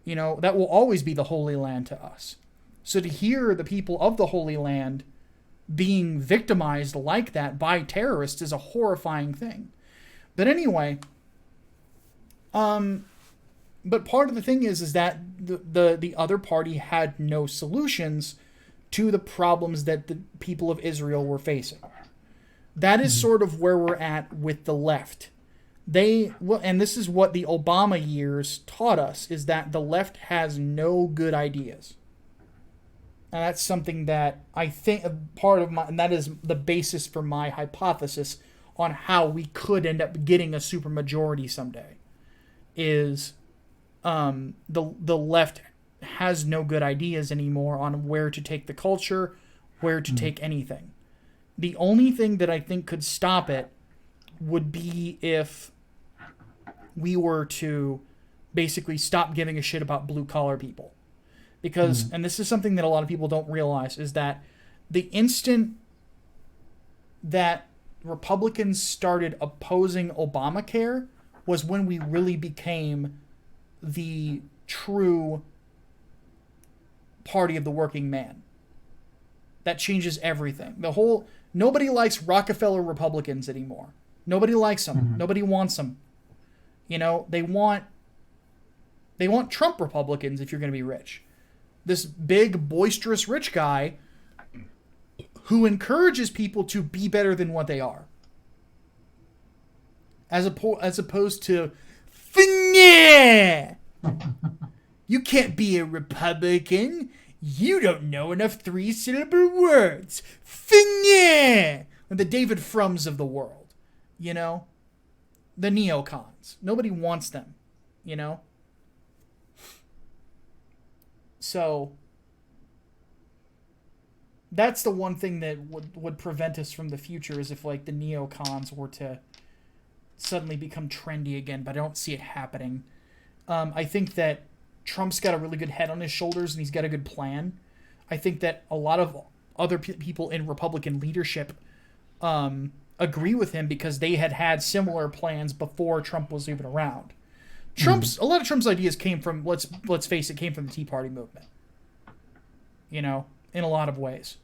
You know, that will always be the Holy Land to us. So to hear the people of the Holy Land being victimized like that by terrorists is a horrifying thing. But anyway, but part of the thing is that the other party had no solutions to the problems that the people of Israel were facing. That is sort of where we're at with the left. And this is what the Obama years taught us, is that the left has no good ideas. And that's something that I think and that is the basis for my hypothesis on how we could end up getting a supermajority someday, is the left has no good ideas anymore on where to take the culture, where to take anything. The only thing that I think could stop it would be if we were to basically stop giving a shit about blue-collar people. Because, and this is something that a lot of people don't realize, is that the instant that Republicans started opposing Obamacare was when we really became the true party of the working man. That changes everything. Nobody likes Rockefeller Republicans anymore. Nobody likes them. Nobody wants them. You know, they want Trump Republicans if you're going to be rich. This big, boisterous rich guy who encourages people to be better than what they are. As opposed to, you can't be a Republican. You don't know enough three-syllable words. And the David Frums of the world, you know? The neocons. Nobody wants them, you know? So, that's the one thing that would prevent us from the future, is if, like, the neocons were to suddenly become trendy again, but I don't see it happening. I think that Trump's got a really good head on his shoulders, and he's got a good plan. I think that a lot of other people in Republican leadership agree with him, because they had similar plans before Trump was even around. A lot of Trump's ideas came from, let's face it, came from the Tea Party movement. You know, in a lot of ways.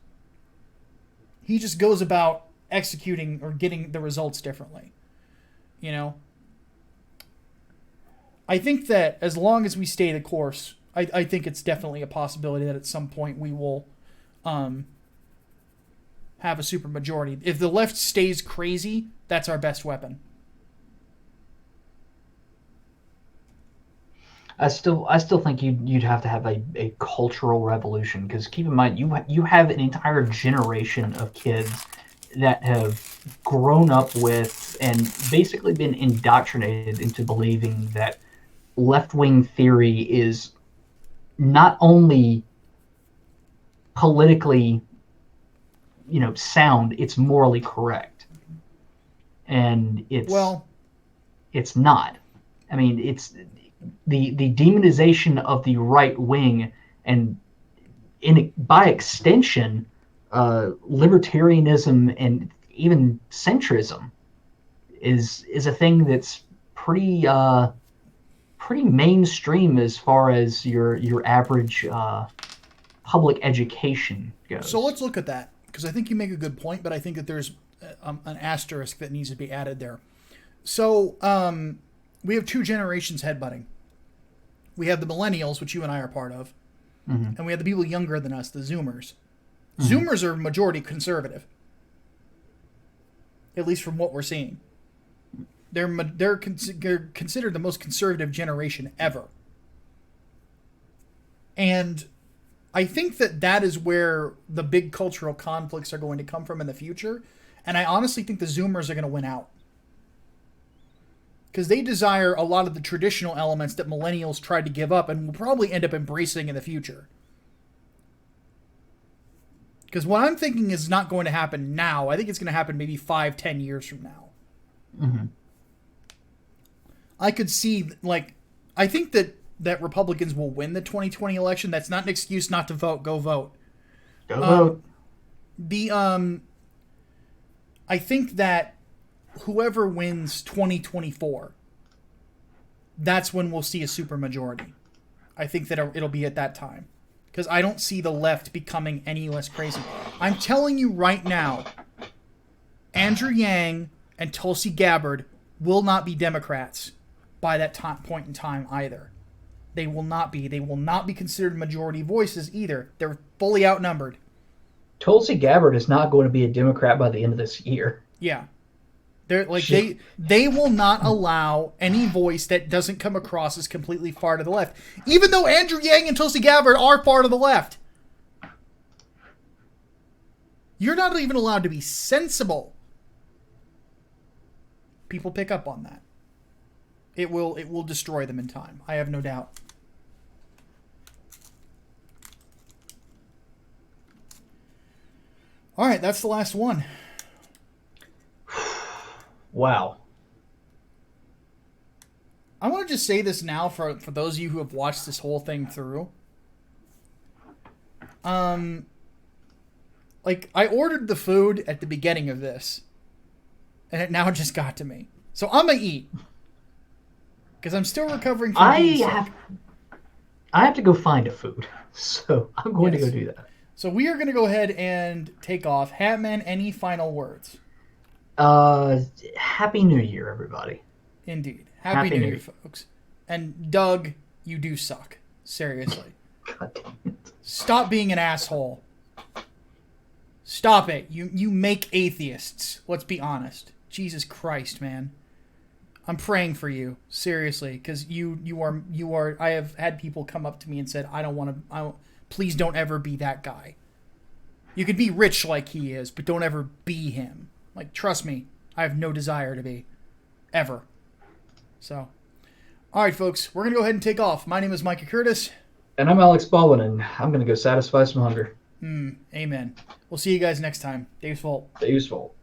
He just goes about executing or getting the results differently. You know? I think that as long as we stay the course, I think it's definitely a possibility that at some point we will have a supermajority. If the left stays crazy, that's our best weapon. I still think you'd have to have a cultural revolution, because keep in mind you have an entire generation of kids that have grown up with and basically been indoctrinated into believing that left-wing theory is not only politically, sound, it's morally correct. And it's not. I mean, it's the demonization of the right wing, and by extension, libertarianism and even centrism is a thing that's pretty mainstream as far as your average public education goes. So let's look at that, because I think you make a good point, but I think that there's an asterisk that needs to be added there. So we have two generations headbutting. We have the millennials, which you and I are part of, and we have the people younger than us, the Zoomers. Zoomers are majority conservative, at least from what we're seeing. They're considered the most conservative generation ever. And I think that is where the big cultural conflicts are going to come from in the future. And I honestly think the Zoomers are going to win out. Because they desire a lot of the traditional elements that millennials tried to give up and will probably end up embracing in the future. Because what I'm thinking is not going to happen now. I think it's going to happen maybe 5-10 years from now. Mm-hmm. I could see, I think that Republicans will win the 2020 election. That's not an excuse not to vote. Go vote. Go vote. I think that whoever wins 2024, that's when we'll see a supermajority. I think that it'll be at that time. Because I don't see the left becoming any less crazy. I'm telling you right now, Andrew Yang and Tulsi Gabbard will not be Democrats by that point in time either. They will not be. They will not be considered majority voices either. They're fully outnumbered. Tulsi Gabbard is not going to be a Democrat by the end of this year. Yeah. They will not allow any voice that doesn't come across as completely far to the left. Even though Andrew Yang and Tulsi Gabbard are far to the left. You're not even allowed to be sensible. People pick up on that. It will destroy them in time. I have no doubt. All right, that's the last one. Wow. I want to just say this now for those of you who have watched this whole thing through. I ordered the food at the beginning of this, and it now just got to me. So I'm going to eat. Because I'm still recovering from being sick. I have to go find a food, so I'm going to go do that. So we are going to go ahead and take off. Hatman, any final words? Happy New Year, everybody. Indeed. Happy New Year, folks. And Doug, you do suck. Seriously. God damn it. Stop being an asshole. Stop it. You make atheists. Let's be honest. Jesus Christ, man. I'm praying for you, seriously, because you are. I have had people come up to me and said, please don't ever be that guy. You could be rich like he is, but don't ever be him. Trust me, I have no desire to be, ever. So, all right, folks, we're gonna go ahead and take off. My name is Micah Curtis, and I'm Alex Baldwin, and I'm gonna go satisfy some hunger. Amen. We'll see you guys next time. Dave's Fault. Dave's Fault.